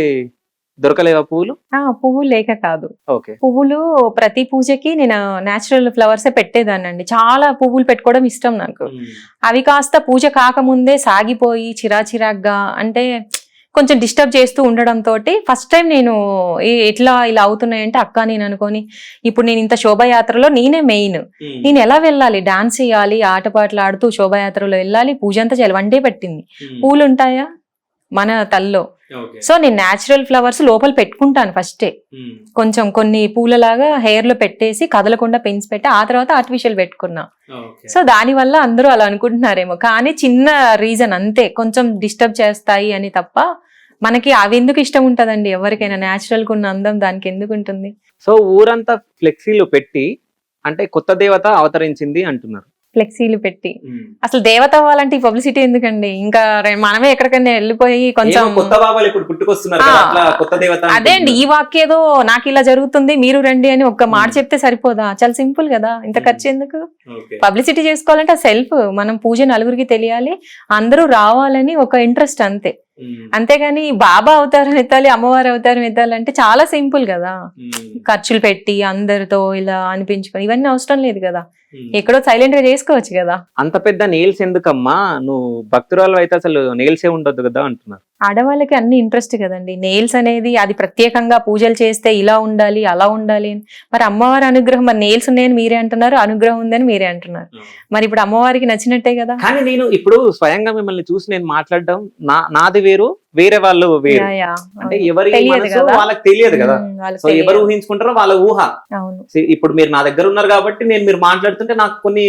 దొరకలేవా పువ్వులు? పువ్వులు లేక కాదు, పువ్వులు ప్రతి పూజకి నేను నేచురల్ ఫ్లవర్సే పెట్టేదాన్నండి. చాలా పువ్వులు పెట్టుకోవడం ఇష్టం నాకు. అవి కాస్త పూజ కాకముందే సాగిపోయి చిరాచిరాగ్గా, అంటే కొంచెం డిస్టర్బ్ చేస్తూ ఉండడంతో ఫస్ట్ టైం నేను ఎట్లా ఇలా అవుతున్నాయంటే అక్క నేను అనుకొని, ఇప్పుడు నేను ఇంత శోభాయాత్రలో నేనే మెయిన్, నేను ఎలా వెళ్ళాలి, డాన్స్ చేయాలి, ఆటపాటలు ఆడుతూ శోభాయాత్రలో వెళ్ళాలి, పూజ అంతా చేయాలి. 1 డే పట్టింది. పూలు ఉంటాయా మన తల్లో? సో నేను న్యాచురల్ ఫ్లవర్స్ లోపల పెట్టుకుంటాను ఫస్టే, కొంచెం కొన్ని పూలలాగా హెయిర్ లో పెట్టేసి కదలకుండా పెన్స్ పెట్టి ఆ తర్వాత ఆర్టిఫిషియల్ పెట్టుకున్నా. సో దాని వల్ల అందరూ అలా అనుకుంటున్నారేమో, కానీ చిన్న రీజన్ అంతే, కొంచెం డిస్టర్బ్ చేస్తాయి అని తప్ప మనకి అవి ఎందుకు ఇష్టం ఉంటదండి ఎవరికైనా, న్యాచురల్ గా ఉన్న అందం దానికి ఎందుకు ఉంటుంది? సో ఊరంతా ఫ్లెక్సీలు పెట్టి అంటే కొత్త దేవత అవతరించింది అంటున్నారు. ఫ్లెక్సీలు పెట్టి అసలు దేవత అవ్వాలంటే ఈ పబ్లిసిటీ ఎందుకండి? ఇంకా మనమే ఎక్కడికైనా వెళ్ళిపోయి కొంచెం అదే అండి, ఈ వాక్యేదో నాకు ఇలా జరుగుతుంది మీరు రండి అని ఒక్క మాట చెప్తే సరిపోదా? చాలా సింపుల్ కదా, ఇంత ఖర్చు ఎందుకు? పబ్లిసిటీ చేసుకోవాలంటే సెల్ఫ్ మనం పూజ నలుగురికి తెలియాలి, అందరూ రావాలని ఒక ఇంట్రెస్ట్ అంతే. అంతేగాని బాబా అవతారం ఎత్తాలి, అమ్మవారి అవతారం ఎత్తాలంటే చాలా సింపుల్ కదా. ఖర్చులు పెట్టి అందరితో ఇలా అనిపించుకొని ఇవన్నీ అవసరం లేదు కదా, ఎక్కడో సైలెంట్ గా చేసుకోవచ్చు కదా. అంత పెద్ద నెయిల్స్ ఎందుకమ్మా, నువ్వు భక్తురాలు అయితే అసలు నెయిల్సే ఉండొద్దు కదా అంటున్నారు. ఆడవాళ్ళకి అన్ని ఇంట్రెస్ట్ కదండి. నెయిల్స్ అనేది అది ప్రత్యేకంగా పూజలు చేస్తే ఇలా ఉండాలి అలా ఉండాలి. మరి అమ్మవారి అనుగ్రహం, మరి నెయిల్స్ ఉన్నాయని మీరే అంటున్నారు, అనుగ్రహం ఉందని మీరే అంటున్నారు. మరి ఇప్పుడు అమ్మవారికి నచ్చినట్టే కదా. కానీ నేను ఇప్పుడు స్వయంగా మిమ్మల్ని చూసి నేను మాట్లాడడం నాది వేరు, వేరే వాళ్ళు వేరు. అంటే ఎవరి వాళ్ళకి తెలియదు కదా, సో ఎవరు ఊహించుకుంటారో వాళ్ళ ఊహ. ఇప్పుడు మీరు నా దగ్గర ఉన్నారు కాబట్టి మీరు మాట్లాడుతుంటే నాకు కొన్ని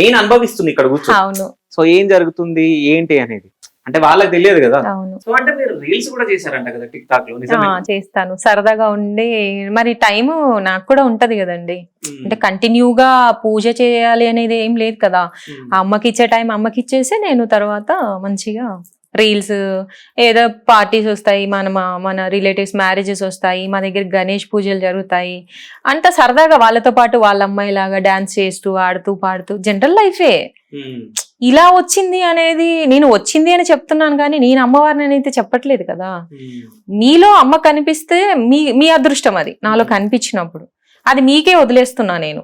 నేను అనుభవిస్తుంది ఇక్కడ కూర్చొని. సో ఏం జరుగుతుంది ఏంటి అనేది. అంటే వాళ్ళకి తెలియదు కదా. అవును. సో అంటే మీరు రీల్స్ కూడా చేశారంట కదా టిక్ టాక్ లో, నిజమే? చేస్తాను సరదాగా ఉండి. మరి టైము నాకు కూడా ఉంటది కదండి. అంటే కంటిన్యూగా పూజ చేయాలి అనేది ఏం లేదు కదా. ఆ అమ్మకి ఇచ్చే టైం అమ్మకి ఇచ్చేసి నేను తర్వాత మంచిగా రీల్స్, ఏదో పార్టీస్ వస్తాయి, మన రిలేటివ్స్ మ్యారేజెస్ వస్తాయి, మా దగ్గర గణేష్ పూజలు జరుగుతాయి. అంత సరదాగా వాళ్ళతో పాటు వాళ్ళ అమ్మాయిలాగా డాన్స్ చేస్తూ ఆడుతూ పాడుతూ జనరల్ లైఫే. ఇలా వచ్చింది అనేది నేను వచ్చింది అని చెప్తున్నాను కానీ నేను అమ్మవారిని అయితే చెప్పట్లేదు కదా. మీలో అమ్మ కనిపిస్తే మీ అదృష్టం, అది నాలో కనిపించినప్పుడు అది మీకే వదిలేస్తున్నా నేను.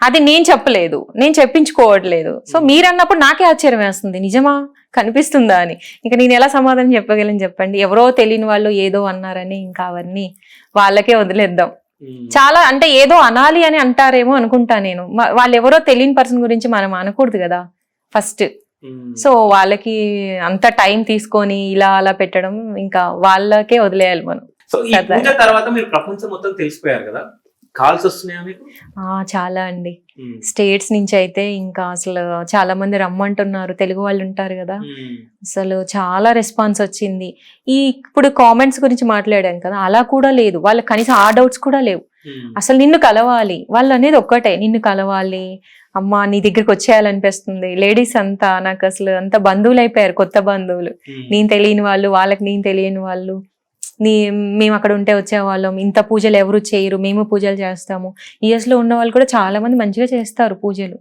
అది నేను చెప్పలేదు, నేను చెప్పించుకోవట్లేదు. సో మీరన్నప్పుడు నాకే ఆశ్చర్యం వేస్తుంది, నిజమా కనిపిస్తుందా అని. ఇంకా నేను ఎలా సమాధానం చెప్పగలను చెప్పండి. ఎవరో తెలియని వాళ్ళు ఏదో అన్నారని ఇంకా అవన్నీ వాళ్ళకే వదిలేద్దాం. చాలా అంటే ఏదో అనాలి అని అంటారేమో అనుకుంటా నేను. వాళ్ళు ఎవరో తెలియని పర్సన్ గురించి మనం అనకూడదు కదా ఫస్ట్. సో వాళ్ళకి అంత టైం తీసుకొని ఇలా అలా పెట్టడం ఇంకా వాళ్ళకే వదిలేయాలి మనం. సో ఈ పూజ తర్వాత మీరు ప్రపంచం మొత్తం తెలిసిపోయారు కదా, కాల్స్ వస్తున్నాయా మీకు? చాలా అండి. స్టేట్స్ నుంచి అయితే ఇంకా అసలు చాలా మంది రమ్మంటున్నారు, తెలుగు వాళ్ళు ఉంటారు కదా. అసలు చాలా రెస్పాన్స్ వచ్చింది. ఇప్పుడు కామెంట్స్ గురించి మాట్లాడాం కదా, అలా కూడా లేదు. వాళ్ళకి కనీసం ఆ డౌట్స్ కూడా లేవు. అసలు నిన్ను కలవాలి వాళ్ళు అనేది ఒక్కటే, నిన్ను కలవాలి అమ్మా, నీ దగ్గరికి వచ్చేయాలనిపిస్తుంది. లేడీస్ అంతా నాకు అసలు అంత బంధువులు అయిపోయారు, కొత్త బంధువులు. నేను తెలియని వాళ్ళు, వాళ్ళకి నేను తెలియని వాళ్ళు. మేము అక్కడ ఉంటే వచ్చేవాళ్ళం, ఇంత పూజలు ఎవరు చేయరు, మేము పూజలు చేస్తాము. యుఎస్ లో ఉన్న వాళ్ళు కూడా చాలా మంది మంచిగా చేస్తారు పూజలు.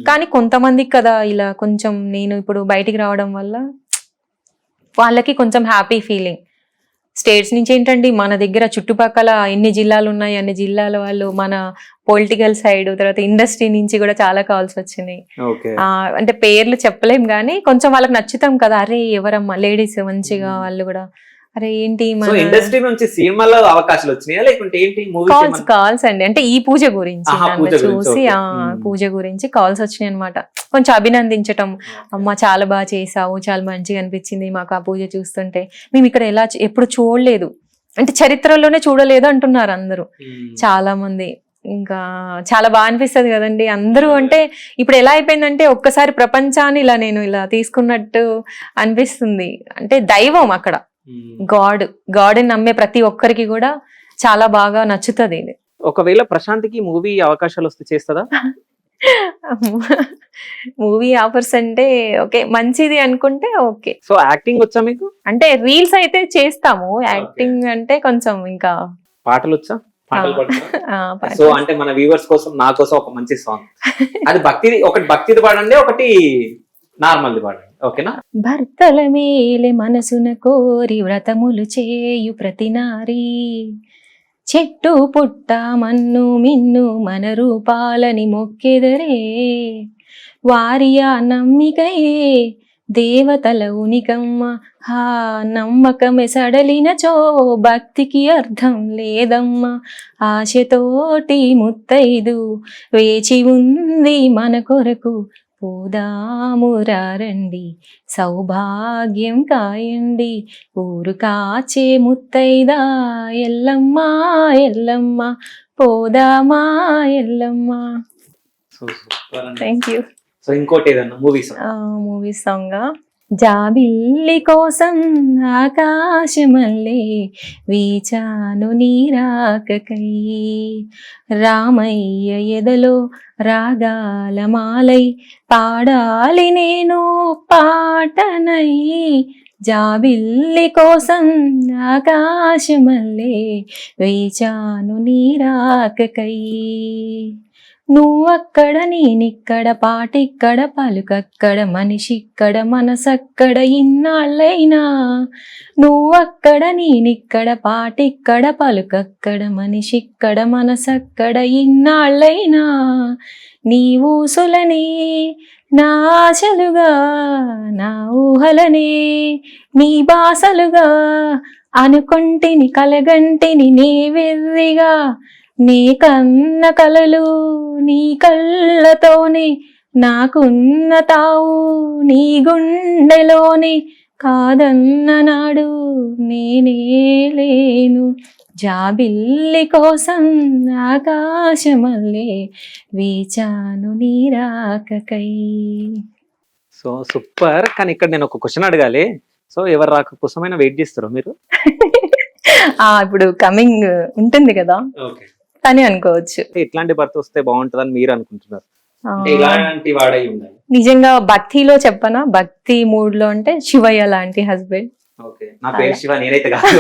కానీ కొంతమందికి కదా ఇలా కొంచెం నేను ఇప్పుడు బయటికి రావడం వల్ల వాళ్ళకి కొంచెం హ్యాపీ ఫీలింగ్. స్టేట్స్ నుంచి ఏంటండి, మన దగ్గర చుట్టుపక్కల ఎన్ని జిల్లాలు ఉన్నాయి అన్ని జిల్లాల వాళ్ళు, మన పొలిటికల్ సైడ్, తర్వాత ఇండస్ట్రీ నుంచి కూడా చాలా కాల్స్ వచ్చినాయి. అంటే పేర్లు చెప్పలేం కానీ కొంచెం వాళ్ళకి నచ్చుతాం కదా, అరే ఎవరమ్మా లేడీస్ మంచిగా వాళ్ళు కూడా, అరే ఏంటి ఇండస్ట్రీ నుంచి సినిమాలో అవకాశాలు వచ్చినాయా లేకుంటే ఏంటి? కాల్స్ అండి, అంటే ఈ పూజ గురించి చూసి పూజ గురించి కాల్స్ వచ్చినాయి అనమాట. కొంచెం అభినందించటం, అమ్మ చాలా బాగా చేసావు, చాలా మంచిగా అనిపించింది మాకు ఆ పూజ చూస్తుంటే, మేము ఇక్కడ ఎప్పుడు చూడలేదు, అంటే చరిత్రలోనే చూడలేదు అంటున్నారు అందరూ చాలా మంది. ఇంకా చాలా బాగా అనిపిస్తుంది కదండి. అందరూ అంటే ఇప్పుడు ఎలా అయిపోయిందంటే ఒక్కసారి ప్రపంచాన్ని ఇలా నేను ఇలా తీసుకున్నట్టు అనిపిస్తుంది. అంటే దైవం అక్కడ, గాడ్ని నమ్మే ప్రతి ఒక్కరికి కూడా చాలా బాగా నచ్చుతుంది ఇది. ఒకవేళ ప్రశాంత్కి మూవీ అవకాశాలు వస్తే చేస్తుందా? మూవీ ఆఫర్స్ అంటే ఓకే, మంచిది అనుకుంటే ఓకే. సో యాక్టింగ్ వచ్చా మీకు? అంటే రీల్స్ అయితే చేస్తాము, యాక్టింగ్ అంటే కొంచెం ఇంకా. పాటలు వచ్చా? సో అంటే మన వ్యూవర్స్ కోసం, నా కోసం ఒక మంచి సాంగ్, అది భక్తిది, ఒకటి భక్తిది పాడండి, ఒకటి నార్మల్ది పాడండి, ఓకేనా? భర్తల మేలే మనసున కోరి వ్రతములు చేయు ప్రతి నారీ, చెట్టు పుట్ట మన్ను మిన్ను మన రూపాలని మొక్కెదరే, వారియా నమ్మికయే దేవతల ఉనికమ్మ, హా నమ్మకమే సడలినచో భక్తికి అర్థం లేదమ్మా, ఆశతోటి ముత్తైదు వేచి ఉంది మన కొరకు, పోదామురారండి సౌభాగ్యం కాయండి, ఊరు కాచే ముత్తైదా ఎల్లమ్మ ఎల్లమ్మ, పోదామా ఎల్లమ్మ. Thank you. సో ఇంకోటి ఏదన్నా మూవీ సాంగ్, జాబిల్లి కోసం ఆకాశమల్లే వీచాను నీరాకకై, రామయ్య ఎదలో రాగాల మాలై పాడాలి నేను పాటనై, జాబిల్లి కోసం ఆకాశమల్లే వీచాను నీరాకకై, నువ్వక్కడ నేనిక్కడ పాటిక్కడ పలుకక్కడ మనిషిక్కడ మనసక్కడ ఇన్నాళ్ళైనా, నువ్వక్కడ నేనిక్కడ పాటిక్కడ పలుకక్కడ మనిషిక్కడ మనసక్కడ ఇన్నాళ్ళైనా, నీ ఊసులనే నా ఆశలుగా నా ఊహలనే నీ బాసలుగా అనుకొంటిని కలగంటిని నే వెర్రిగా, నీ కన్న కలలు నీ కళ్ళతోనే నాకున్న తావు నీ గుండెలోనే, కాదన్న నాడు నేనే లేను, జాబిల్లి కోసం ఆకాశమల్లే వీచాను నీరాకకై. So super. కానీ ఇక్కడ నేను ఒక క్వశ్చన్ అడగాలి, సో ఎవరు రాక కోసమైనా వెయిట్ చేస్తారా మీరు? ఇప్పుడు కమింగ్ ఉంటుంది కదా ఓకే. అని అనుకోవచ్చు. ఎట్లాంటి భర్త వస్తే బాగుంటుందని మీరు అనుకుంటున్నారు? ఆ, అంటే ఇలాంటి వాడై ఉండాలి. నిజంగా భక్తిలో చెప్పనా, భక్తి మూడ్ లో అంటే శివయ్య లాంటి హస్బెండ్. ఓకే. నా పేరు శివ, నేనైతే కాదు.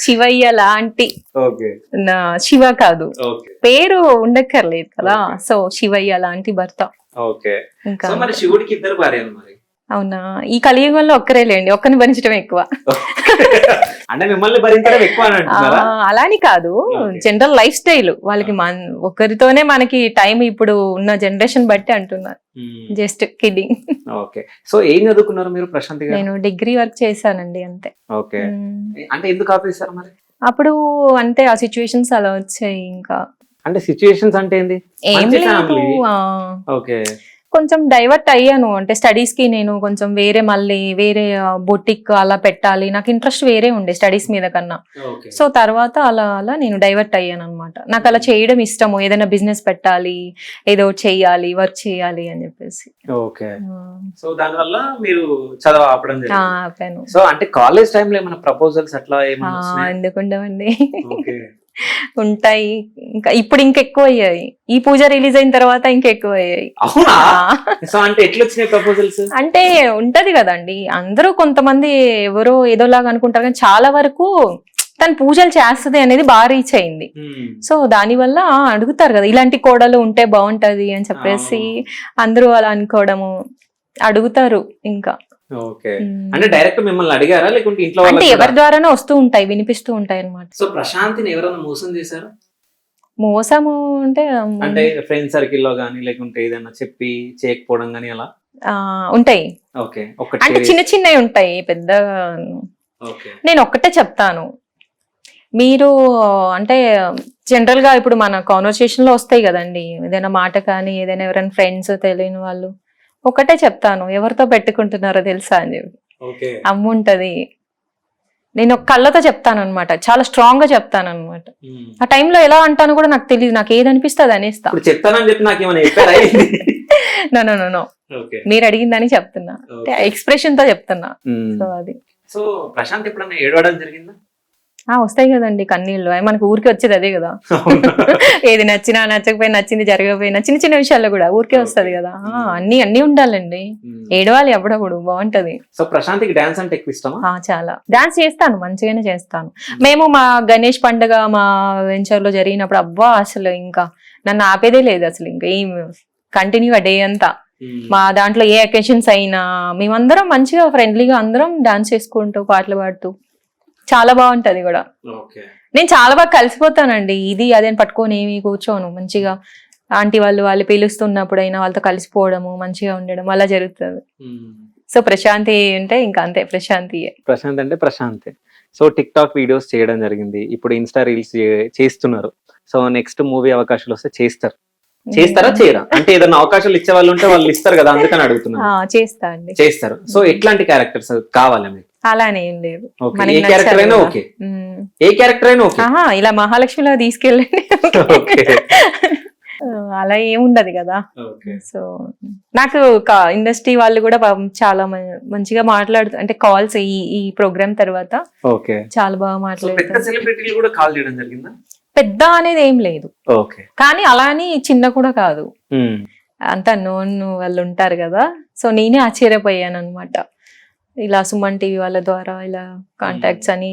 శివయ్య లాంటి, ఓకే. నా శివ కాదు, ఓకే. పేరు ఉండక్కర్లేదు కదా. Okay. సో శివయ్య లాంటి భర్త. ఓకే. ఇంకా సో మరి శివుడికి ఇద్దరు భార్యలు మరి? అవునా, ఈ కలియుగంలో ఒక్కరే లేండి, ఒక్కరిని భరించడం ఎక్కువ. అంటే మిమ్మల్ని భరించడం ఎక్కువ అని అంటున్నారా? అలాని కాదు, Okay. జనరల్ లైఫ్ స్టైల్ వాళ్ళకి ఒకరితోనే మనకి టైం ఇప్పుడు ఉన్న జనరేషన్ బట్టి అంటున్నారు. Just kidding. ఓకే. సో ఏం చదువుకున్నారు మీరు ప్రశాంతి గారు? నేను డిగ్రీ వర్క్ చేశానండి అంతే. ఓకే. అంటే ఎందుకు ఆపేశారు మరి? అప్పుడు అంతే, ఆ సిచ్యువేషన్స్ అలా వచ్చాయి. ఇంకా అంటే సిచ్యుయేషన్స్ అంటే ఏంది? ఏం మంచి లేదు, family. ఓకే. కొంచెం డైవర్ట్ అయ్యాను. అంటే స్టడీస్ కి నేను కొంచెం మళ్ళీ వేరే బొటిక్ అలా పెట్టాలి, నాకు ఇంట్రెస్ట్ వేరే ఉండే స్టడీస్ మీద కన్నా. ఓకే. సో తర్వాత అలా అలా నేను డైవర్ట్ అయ్యాను అనమాట. నాకు అలా చేయడం ఇష్టము, ఏదైనా బిజినెస్ పెట్టాలి, ఏదో చెయ్యాలి, వర్క్ చేయాలి అని చెప్పేసి. ఓకే. సో దానివల్ల మీరు చదవ ఆపడం జరిగింది. ఆపాను. సో అంటే కాలేజ్ టైంలో ఏమైనా ప్రపోజల్స్ అట్లా ఏమైనా వస్తున్నాయా? ఎందుకు ఉండవండి, ఓకే. ఉంటాయి. ఇంకా ఇప్పుడు ఇంకెక్కువ అయ్యాయి, ఈ పూజ రిలీజ్ అయిన తర్వాత ఇంకెక్కువ అయ్యాయి. అవునా? సో అంటే ఎట్లా వచ్చినాయి ప్రపోజల్స్? అంటే ఉంటది కదండి, అందరూ కొంతమంది ఎవరో ఏదోలాగా అనుకుంటారు, కానీ చాలా వరకు తను పూజలు చేస్తది అనేది బాగా రీచ్ అయింది. సో దాని వల్ల అడుగుతారు కదా, ఇలాంటి కోడలు ఉంటే బాగుంటది అని చెప్పేసి అందరూ అలా అనుకోవడము, అడుగుతారు. ఇంకా ఓకే. అంటే డైరెక్ట్ మిమ్మల్ని అడిగారా లేకుంటే ఇంట్లో అంటే వాళ్ళకి? ఎవరి ద్వారానో వస్తూ ఉంటాయి, వినిపిస్తూ ఉంటాయి అన్నమాట. సో ప్రశాంతిని ఎవరైనా మోసం చేశారు? మోసము అంటే అంటే ఫ్రెండ్ సర్కిల్ లో గానీ లేకుంటే ఏదైనా చెప్పి చేయకపోవడం గానీ అలా ఉంటాయి. ఓకే. అంటే చిన్న చిన్నవి ఉంటాయి, పెద్ద. ఓకే. నేను ఒక్కటే చెప్తాను, మీరు అంటే జనరల్ గా ఇప్పుడు మన కాన్వర్సేషన్ లో వస్తాయి కదండి, ఏదైనా మాట కానీ ఏదైనా ఎవరైనా ఫ్రెండ్స్ తెలియని వాళ్ళు, ఒకటే చెప్తాను, ఎవరితో పెట్టుకుంటున్నారో తెలుసా అని చెప్పి. ఓకే. అమ్మ ఉంటది, నేను కళ్ళతో చెప్తాను అనమాట, చాలా స్ట్రాంగ్ గా చెప్తాను అనమాట. ఆ టైంలో ఎలా అంటాను కూడా నాకు తెలియదు, నాకు ఏది అనిపిస్తుంది అనేస్తా. ఇప్పుడు చెప్తానని చెప్పి నాకు ఏమైనా చెప్పారా? నో, మీరు అడిగిందని చెప్తున్నా, అంటే ఎక్స్ప్రెషన్ తో చెప్తున్నా. సో అది. సో ప్రశాంత్ ఎప్పుడన్నా ఏడవడం జరిగిందా? వస్తాయి కదండి కన్నీళ్ళు, మనకు ఊరికే వచ్చేది అదే కదా. ఏది నచ్చినా నచ్చకపోయినా, నచ్చింది జరగకపోయినా, చిన్న చిన్న విషయాల్లో కూడా ఊరికే వస్తది కదా. అన్ని ఉండాలండి, ఏడవాలి అప్పుడప్పుడు, బాగుంటది. సో ప్రశాంత్కి డాన్స్ అంటే ఎక్కువ ఇష్టమా? చాలా డాన్స్ చేస్తాను, మంచిగానే చేస్తాను. మేము మా గణేష్ పండుగ మా వెంచర్ లో జరిగినప్పుడు అబ్బా, అసలు ఇంకా నన్ను ఆపేదే లేదు అసలు, ఇంకా ఏం కంటిన్యూ డే అంతా. మా దాంట్లో ఏ అకేషన్స్ అయినా మేమందరం మంచిగా ఫ్రెండ్లీగా అందరం డాన్స్ చేసుకుంటూ పాటలు పాడుతూ, చాలా బాగుంటది కూడా. నేను చాలా బాగా కలిసిపోతానండి, ఇది అదేని పట్టుకొని ఏమి కూర్చోను, మంచిగా ఆంటీ వాళ్ళు పిలుస్తున్నప్పుడైనా వాళ్ళతో కలిసిపోవడము, మంచిగా ఉండడం అలా జరుగుతుంది. సో ప్రశాంతి అంటే ఇంకా అంతే, ప్రశాంత్ అంటే ప్రశాంతే. సో టిక్ టాక్ వీడియోస్ చేయడం జరిగింది, ఇప్పుడు ఇన్స్టా రీల్స్ చేస్తున్నారు. సో నెక్స్ట్ మూవీ అవకాశాలు వస్తే చేస్తారా చేయరా? అంటే ఏదైనా అవకాశాలు ఇచ్చే వాళ్ళు ఉంటే వాళ్ళు ఇస్తారు కదా, అందుకని అడుగుతున్నా. చేస్తా అండి. చేస్తారు. సో ఎట్లాంటి క్యారెక్టర్స్ కావాలి మీకు? అలానే ఏం లేదు, ఏ క్యారెక్టర్ అయినా ఓకే. ఏ క్యారెక్టర్ అయినా ఓకే. ఇలా మహాలక్ష్మిలో తీసుకెళ్ళండి, అలా ఏముండదు కదా. సో నాకు ఇండస్ట్రీ వాళ్ళు కూడా చాలా మంచిగా మాట్లాడుతూ, అంటే కాల్స్ ఈ ప్రోగ్రామ్ తర్వాత చాలా బాగా మాట్లాడుతారు. సెలబ్రిటీలు కూడా కాల్ చేయడం జరిగిందా? పెద్ద అనేది ఏం లేదు, కానీ అలా అని చిన్న కూడా కాదు, అంతా నోన్ వాళ్ళు ఉంటారు కదా. సో నేనే ఆశ్చర్యపోయాను అనమాట, ఇలా సుమన్ టీవీ వాళ్ళ ద్వారా ఇలా కాంటాక్ట్స్ అని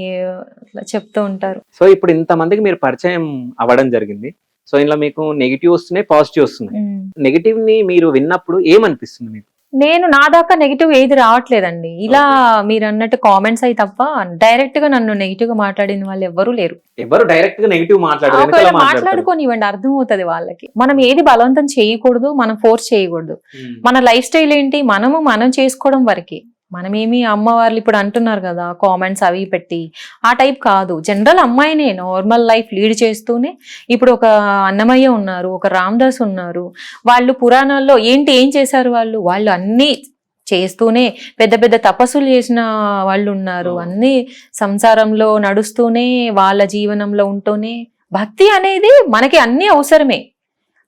ఇలా చెప్తూ ఉంటారు. సో ఇప్పుడు ఇంత మందికి మీరు పరిచయం అవ్వడం జరిగింది, సో ఇందులో మీకు నెగిటివ్ వస్తున్నాయి, పాజిటివ్ వస్తున్నాయి. నెగిటివ్ ని మీరు విన్నప్పుడు ఏమనిపిస్తుంది మీకు? నేను నా దాకా నెగిటివ్ ఏది రావట్లేదండి, ఇలా మీరు అన్నట్టు కామెంట్స్ అయి తప్ప డైరెక్ట్ గా నన్ను నెగిటివ్ గా మాట్లాడిన వాళ్ళు ఎవరు లేరు. ఎవరు డైరెక్ట్ గా నెగిటివ్ మాట్లాడుకోనివ్వండి, అర్థం అవుతుంది వాళ్ళకి. మనం ఏది బలవంతం చేయకూడదు, మనం ఫోర్స్ చేయకూడదు. మన లైఫ్ స్టైల్ ఏంటి, మనం చేసుకోవడం వరకే. మనమేమి అమ్మ వాళ్ళు ఇప్పుడు అంటున్నారు కదా కామెంట్స్ అవి పెట్టి, ఆ టైప్ కాదు. జనరల్ అమ్మాయినే నార్మల్ లైఫ్ లీడ్ చేస్తూనే, ఇప్పుడు ఒక అన్నమయ్య ఉన్నారు, ఒక రామదాస్ ఉన్నారు, వాళ్ళు పురాణాల్లో ఏం చేశారు, వాళ్ళు అన్ని చేస్తూనే పెద్ద పెద్ద తపస్సులు చేసిన వాళ్ళు ఉన్నారు. అన్ని సంసారంలో నడుస్తూనే వాళ్ళ జీవనంలో ఉంటూనే, భక్తి అనేది మనకి అన్ని అవసరమే.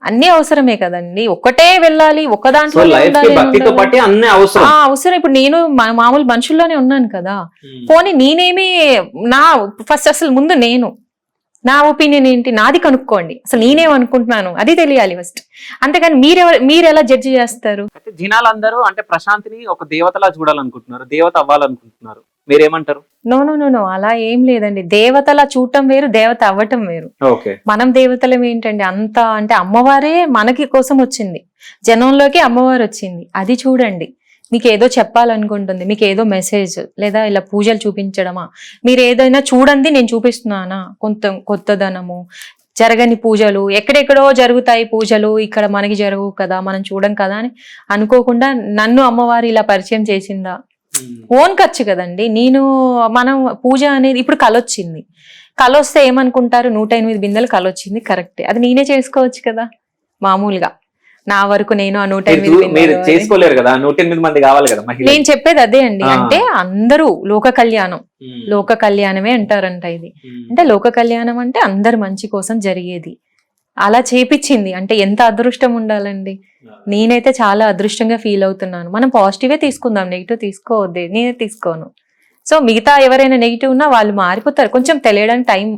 అన్ని అవసరమే కదండి, ఒకటే వెళ్ళాలి ఒక సో దాంట్లో లైఫ్ కి భక్తితో పాటు అన్ని అవసరం. అవసరం. ఇప్పుడు నేను మామూలు మనుషుల్లోనే ఉన్నాను కదా, పోనీ నేనేమి నా ఫస్ట్ అసలు ముందు నేను నా ఒపీనియన్ ఏంటి నాది కనుక్కోండి, అసలు నేనేమనుకుంటున్నాను అది తెలియాలి ఫస్ట్. అంతేగాని మీరు ఎలా జడ్జి చేస్తారు? అయితే జనాలందరూ అంటే ప్రశాంతిని ఒక దేవతలా చూడాలనుకుంటున్నారు, దేవత అవ్వాలనుకుంటున్నారు, మీరేమంటారు? నో నో నో నో అలా ఏం లేదండి. దేవతలా చూడటం వేరు, దేవత అవ్వటం వేరు. ఓకే. మనం దేవతలం ఏంటండి అంత అంటే అమ్మవారే మనకి కోసం వచ్చింది, జనంలోకి అమ్మవారు వచ్చింది, అది చూడండి. మీకు ఏదో చెప్పాలనుకుంటుంది, మీకు ఏదో మెసేజ్, లేదా ఇలా పూజలు చూపించడమా, మీరు ఏదైనా చూడండి నేను చూపిస్తున్నానా, కొత్తదనము, జరగని పూజలు, ఎక్కడెక్కడో జరుగుతాయి పూజలు, ఇక్కడ మనకి జరగవు కదా, మనం చూడం కదా అని అనుకోకుండా నన్ను అమ్మవారు ఇలా పరిచయం చేసిందా, ఓన్ ఖర్చు కదండి. మనం పూజ అనేది ఇప్పుడు కలొచ్చింది, కలొస్తే ఏమనుకుంటారు, 108 బిందెలు కలొచ్చింది, కరెక్టే, అది నేనే చేసుకోవచ్చు కదా మామూలుగా. నా వరకు నేను ఆ 108 చేసుకోలేరు కదా, 108 మంది కావాలి కదా మహిళలు. నేను చెప్పేది అదే అండి, అంటే అందరూ లోక కళ్యాణం, లోక కళ్యాణమే అంటారంట ఇది. అంటే లోక కళ్యాణం అంటే అందరు మంచి కోసం జరిగేది, అలా చేపించింది అంటే ఎంత అదృష్టం ఉండాలండి. నేనైతే చాలా అదృష్టంగా ఫీల్ అవుతున్నాను. మనం పాజిటివే తీసుకుందాం, నెగిటివ్ తీసుకోవద్దే, నేనే తీసుకోను. సో మిగతా ఎవరైనా నెగిటివ్ ఉన్నా వాళ్ళు మారిపోతారు, కొంచెం తెలియడానికి టైం,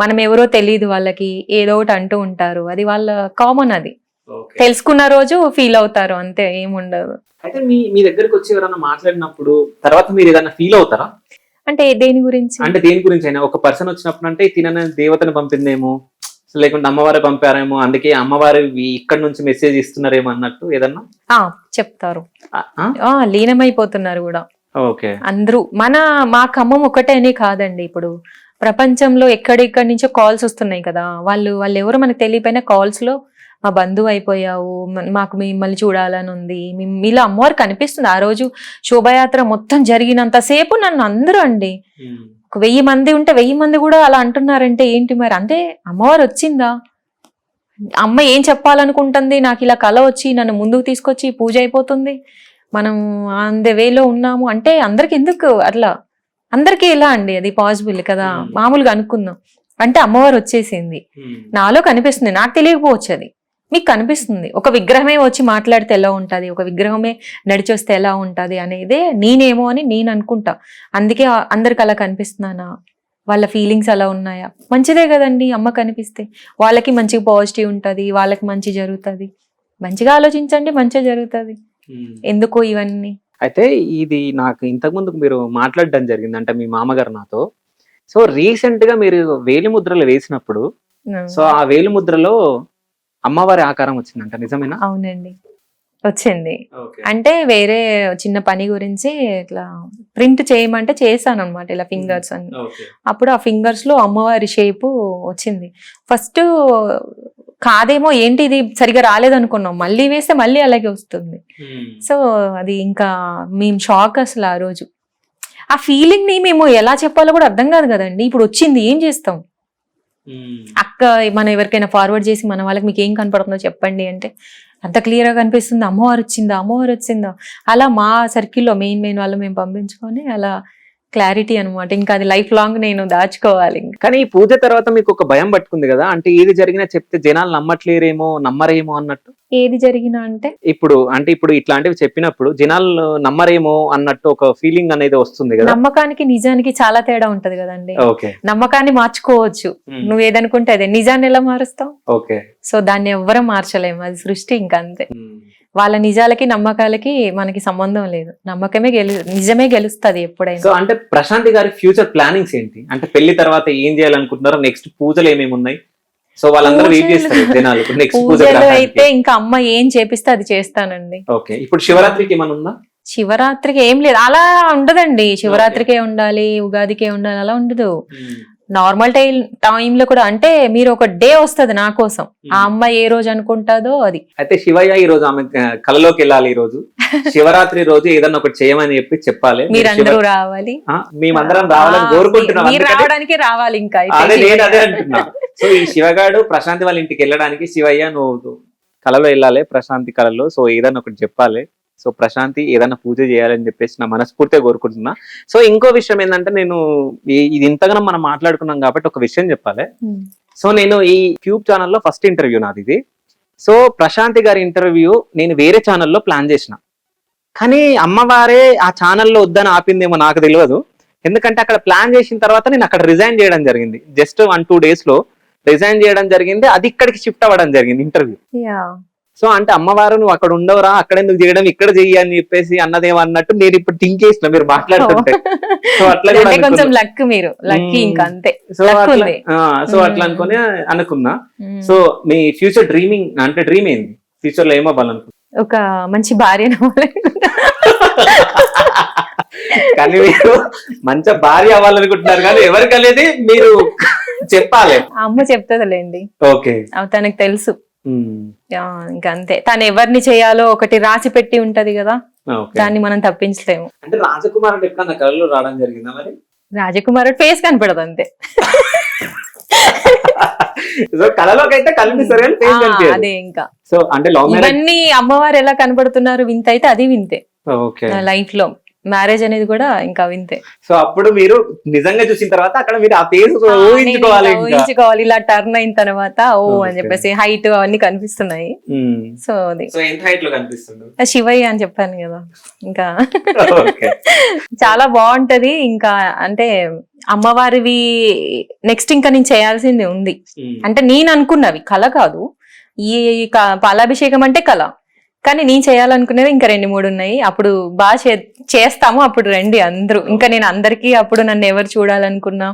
మనం ఎవరో తెలియదు వాళ్ళకి, ఏదో ఒకటి అంటూ ఉంటారు, అది వాళ్ళ కామన్, అది తెలుసుకున్న రోజు ఫీల్ అవుతారు, అంతే, ఏముండదు. అయితే మీ దగ్గరికి వచ్చి ఎవరైనా మాట్లాడినప్పుడు తర్వాత మీరు ఏదైనా ఫీల్ అవుతారా? అంటే దేని గురించి? అంటే దేని గురించి అయినా, ఒక పర్సన్ వచ్చినప్పుడు అంటే తినని దేవతను పంపిందేమో, లేకుంటే అమ్మవారు పంపారేమో, అందుకే అమ్మవారు ఇక్కడ నుంచి మెసేజ్ ఇస్తున్నారేమో అన్నట్టు ఏదన్నా చెప్తారు, లీనమైపోతున్నారు కూడా. ఓకే. అందరూ మా ఖమ్మం ఒకటే అని కాదండి, ఇప్పుడు ప్రపంచంలో ఎక్కడెక్కడి నుంచో కాల్స్ వస్తున్నాయి కదా, వాళ్ళు ఎవరు మనకు తెలియపోయినా కాల్స్ లో మా బంధువు అయిపోయావు, మాకు మిమ్మల్ని చూడాలని ఉంది, మీలో అమ్మవారు కనిపిస్తుంది. ఆ రోజు శోభయాత్ర మొత్తం జరిగినంతసేపు నన్ను అందరూ అండి, 1000 మంది ఉంటే 1000 మంది కూడా అలా అంటున్నారంటే ఏంటి మరి, అంటే అమ్మవారు వచ్చిందా, అమ్మ ఏం చెప్పాలనుకుంటుంది, నాకు ఇలా కళ వచ్చి నన్ను ముందుకు తీసుకొచ్చి పూజ అయిపోతుంది, మనం ఆన్ ద వేలో ఉన్నాము అంటే అందరికి ఎందుకు అట్లా, అందరికీ ఇలా అండి, అది పాసిబుల్ కదా, మామూలుగా అనుకుందాం అంటే అమ్మవారు వచ్చేసింది, నాలో కనిపిస్తుంది, నాకు తెలియకపోవచ్చు, అది మీకు కనిపిస్తుంది. ఒక విగ్రహమే వచ్చి మాట్లాడితే ఎలా ఉంటది, ఒక విగ్రహమే నడిచొస్తే ఎలా ఉంటది అనేదే నేనేమో అని నేను అనుకుంటా. అందుకే అందరికి అలా కనిపిస్తున్నానా, వాళ్ళ ఫీలింగ్స్ అలా ఉన్నాయా, మంచిదే కదండి. అమ్మ కనిపిస్తే వాళ్ళకి మంచిగా పాజిటివ్ ఉంటది, వాళ్ళకి మంచి జరుగుతుంది, మంచిగా ఆలోచించండి, మంచిగా జరుగుతుంది, ఎందుకు ఇవన్నీ. అయితే ఇది నాకు ఇంతకు ముందుకు మీరు మాట్లాడడం జరిగింది అంటే మీ మామగారు నాతో. సో రీసెంట్ గా మీరు వేలిముద్రలు వేసినప్పుడు, సో ఆ వేలిముద్రలో అమ్మవారి ఆకారం వచ్చిందంట, నిజమేనా? అవునండి, వచ్చింది. అంటే వేరే చిన్న పని గురించి ఇట్లా ప్రింట్ చేయమంటే చేశాను అనమాట, ఇలా ఫింగర్స్ అని. అప్పుడు ఆ ఫింగర్స్ లో అమ్మవారి షేపు వచ్చింది. ఫస్ట్ కాదేమో, ఏంటి ఇది సరిగా రాలేదనుకున్నాం, మళ్ళీ వేస్తే మళ్ళీ అలాగే వస్తుంది. సో అది ఇంకా మేము షాక్ అసలు. ఆ రోజు ఆ ఫీలింగ్ ని మేము ఎలా చెప్పాలో కూడా అర్థం కాదు కదండి. ఇప్పుడు వచ్చింది, ఏం చేస్తాం, అక్క మనం ఎవరికైనా ఫార్వర్డ్ చేసి మన వాళ్ళకి మీకు ఏం కనపడుతుందో చెప్పండి అంటే అంత క్లియర్ గా కనిపిస్తుంది, అమ్మవారు వచ్చిందా, అలా మా సర్కిల్లో మెయిన్ వాళ్ళు మేము పంపించుకొని అలా క్లారిటీ అనమాట. ఇంకా అది లైఫ్ లాంగ్ నేను దాచుకోవాలి. కానీ ఈ పూజ తర్వాత మీకు ఒక భయం పట్టుకుంది కదా, అంటే ఏది జరిగినా చెప్తే జనాలు నమ్మరేమో అన్నట్టు. ఏది జరిగినా అంటే ఇప్పుడు ఇట్లాంటివి చెప్పినప్పుడు జనాలు నమ్మరేమో అన్నట్టు ఒక ఫీలింగ్ అనేది వస్తుంది కదా. నమ్మకానికి నిజానికి చాలా తేడా ఉంటది కదండి. నమ్మకాన్ని మార్చుకోవచ్చు, నువ్వు ఏదనుకుంటే అదే, నిజాన్ని ఎలా మారుస్తావు? ఓకే. సో దాన్ని ఎవ్వరూ మార్చలేము, అది సృష్టి, ఇంకా అంతే. వాళ్ళ నిజాలకి నమ్మకాలకి మనకి సంబంధం లేదు, నిజమే గెలుస్తుంది ఎప్పుడైనా. సో అంటే ప్రశాంతి గారి ఫ్యూచర్ ప్లానింగ్స్ ఏంటి, అంటే పెళ్లి తర్వాత ఏం చేయాలనుకుంటున్నారు, నెక్స్ట్ పూజలు ఏమేమి ఉన్నాయి? సో వాళ్ళందరూ వెయిట్ చేస్తారు జనాలు నెక్స్ట్ పూజలు అయితే ఇంకా అమ్మ ఏం చేపిస్తే అది చేస్తానండి. ఓకే. ఇప్పుడు శివరాత్రికి ఏమైనా ఉందా? శివరాత్రికి ఏం లేదు, అలా ఉండదండి. శివరాత్రికే ఉండాలి, ఉగాదికే ఉండాలి, అలా ఉండదు. నార్మల్ టైంలో కూడా, అంటే మీరు ఒక డే వస్తుంది నా కోసం, ఆ అమ్మాయి ఏ రోజు అనుకుంటాదో అది. అయితే శివయ్య ఈ రోజు ఆమె కళలోకి వెళ్ళాలి, ఈ రోజు శివరాత్రి రోజు ఏదన్నా ఒకటి చేయమని చెప్పాలి, మీరందరూ రావాలి, మేమందరం రావాలని కోరుకుంటున్నాం. రావడానికి రావాలి, ఇంకా అదే అంటున్నా. సో ఈ శివగాడు ప్రశాంతి వాళ్ళ ఇంటికి వెళ్ళడానికి, శివయ్య నువ్వు కళలో వెళ్ళాలి, ప్రశాంతి కళలో, సో ఏదన్నా ఒకటి చెప్పాలి, సో ప్రశాంతి ఏదైనా పూజ చేయాలని చెప్పేసి నా మనస్ఫూర్తిగా కోరుకుంటున్నా. సో ఇంకో విషయం ఏంటంటే, నేను ఇది ఇంతగానో మనం మాట్లాడుకున్నాం కాబట్టి ఒక విషయం చెప్పాలి. సో నేను ఈ క్యూబ్ ఛానల్లో ఫస్ట్ ఇంటర్వ్యూ నాది ఇది. సో ప్రశాంతి గారి ఇంటర్వ్యూ నేను వేరే ఛానల్లో ప్లాన్ చేసిన, కానీ అమ్మవారే ఆ ఛానల్లో వద్దని ఆపిందేమో నాకు తెలియదు. ఎందుకంటే అక్కడ ప్లాన్ చేసిన తర్వాత నేను అక్కడ రిజైన్ చేయడం జరిగింది. జస్ట్ 1-2 days లో రిజైన్ చేయడం జరిగింది. అది ఇక్కడికి షిఫ్ట్ అవ్వడం జరిగింది ఇంటర్వ్యూ. సో అంటే అమ్మవారు నువ్వు అక్కడ ఉండవురా, అక్కడ ఎందుకు చేయడం, ఇక్కడ చెయ్యి అని చెప్పేసి అన్నదేమో అన్నట్టు నేను ఇప్పుడు థింక్ చేసిన మీరు మాట్లాడుతుంటే. సో అట్లా కూడా అంటే కొంచెం అనుకున్నా. లక్, మీరు లక్కీ ఇంకా అంతే. సో అట్లా సో అట్లా అనుకుని అనుకున్నా. సో మీ ఫ్యూచర్ డ్రీమింగ్ అంటే డ్రీమ్ ఏంది, ఫ్యూచర్ లో ఏమో అవ్వాలనుకుంటున్నా? ఒక మంచి భార్య కానీ మీరు మంచి భార్య అవ్వాలనుకుంటున్నారు, కానీ ఎవరికి అనేది మీరు చెప్పాలి. అమ్మ చెప్తుందిలేండి, ఓకే తనకు తెలుసు. ఇంకా అంతే, తను ఎవరిని చేయాలో ఒకటి రాసి పెట్టి ఉంటది కదా, దాన్ని మనం తప్పించలేము. అంటే రాజకుమారుడు ఎప్పుడన్నా కళలో రావడం జరిగిందా మరి? రాజకుమారుడు ఫేస్ కనపడదు అంతే. సో కళలోకి అయితే కనిపిస్తారు కానీ ఫేస్ కనిపించదు. అదే ఇంకా. సో అంటే లవ్ మ్యారేజ్ ఇవన్నీ అమ్మవారు ఎలా కనపడుతున్నారు వింత అయితే అది వింతే. ఓకే, లైఫ్ లో మ్యారేజ్ అనేది కూడా ఇంకా వింతే. సో అప్పుడు మీరు నిజంగా చూసిన తర్వాత అక్కడ మీరు ఆ ఫేస్ ఊహించుకోవాలి, ఊహించుకోవాలి. ఇలా టర్న్ అయిన తర్వాత ఓ అని చెప్పేసి హైట్ అవన్నీ కనిపిస్తున్నాయి. సో అది సో ఎంత హైట్ లో కనిపిస్తుంది? శివయ్య అని చెప్పాను కదా. ఇంకా చాలా బాగుంటది. ఇంకా అంటే అమ్మవారివి నెక్స్ట్ ఇంకా నేను చేయాల్సింది ఉంది. అంటే నేను అనుకున్నవి కళ కాదు, ఈ పాలాభిషేకం అంటే కళ, కానీ నేను చేయాలనుకునేవి ఇంకా 2-3 ఉన్నాయి. అప్పుడు బాగా చేస్తాము, అప్పుడు రండి అందరూ. ఇంకా నేను అందరికీ అప్పుడు నన్ను ఎవరు చూడాలనుకున్నా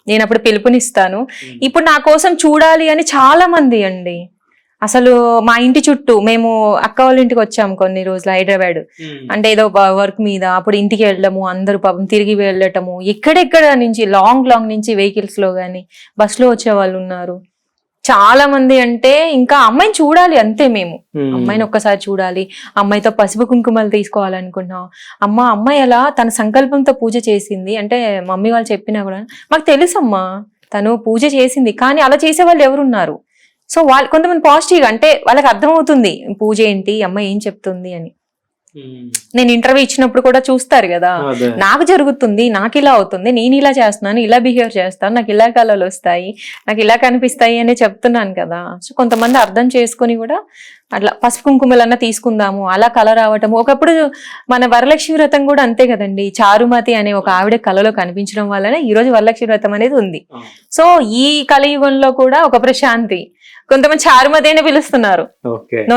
నేను అప్పుడు పిలుపునిస్తాను. ఇప్పుడు నా కోసం చూడాలి అని చాలా మంది అండి, అసలు మా ఇంటి చుట్టూ, మేము అక్క వాళ్ళ ఇంటికి వచ్చాము కొన్ని రోజులు హైదరాబాద్, అంటే ఏదో వర్క్ మీద. అప్పుడు ఇంటికి వెళ్ళడము, అందరూ పాపం తిరిగి వెళ్ళటము, ఎక్కడెక్కడ నుంచి లాంగ్ నుంచి వెహికల్స్ లో గానీ బస్ లో వచ్చే వాళ్ళు ఉన్నారు చాలా మంది. అంటే ఇంకా అమ్మాయిని చూడాలి అంతే, మేము అమ్మాయిని ఒక్కసారి చూడాలి, అమ్మాయితో పసుపు కుంకుమలు తీసుకోవాలనుకున్నాం. అమ్మాయి అలా తన సంకల్పంతో పూజ చేసింది అంటే మమ్మీ వాళ్ళు చెప్పినా కూడా మాకు తెలుసమ్మా తను పూజ చేసింది, కానీ అలా చేసే వాళ్ళు ఎవరున్నారు? సో వాళ్ళు కొంతమంది పాజిటివ్గా, అంటే వాళ్ళకి అర్థమవుతుంది పూజ ఏంటి, అమ్మాయి ఏం చెప్తుంది అని. నేను ఇంటర్వ్యూ ఇచ్చినప్పుడు కూడా చూస్తారు కదా, నాకు జరుగుతుంది, నాకు ఇలా అవుతుంది, నేను ఇలా చేస్తున్నాను, ఇలా బిహేవ్ చేస్తాను, నాకు ఇలా కళలు వస్తాయి, నాకు ఇలా కనిపిస్తాయి అని చెప్తున్నాను కదా. సో కొంతమంది అర్థం చేసుకుని కూడా అట్లా పసుపు కుంకుమలన్నా తీసుకుందాము, అలా కళ రావటము. ఒకప్పుడు మన వరలక్ష్మి వ్రతం కూడా అంతే కదండి, చారుమతి అనే ఒక ఆవిడ కళలో కనిపించడం వల్లనే ఈ రోజు వరలక్ష్మి వ్రతం అనేది ఉంది. సో ఈ కలియుగంలో కూడా ఒక ప్రశాంతి, కొంతమంది చారుమతి అని పిలుస్తున్నారు.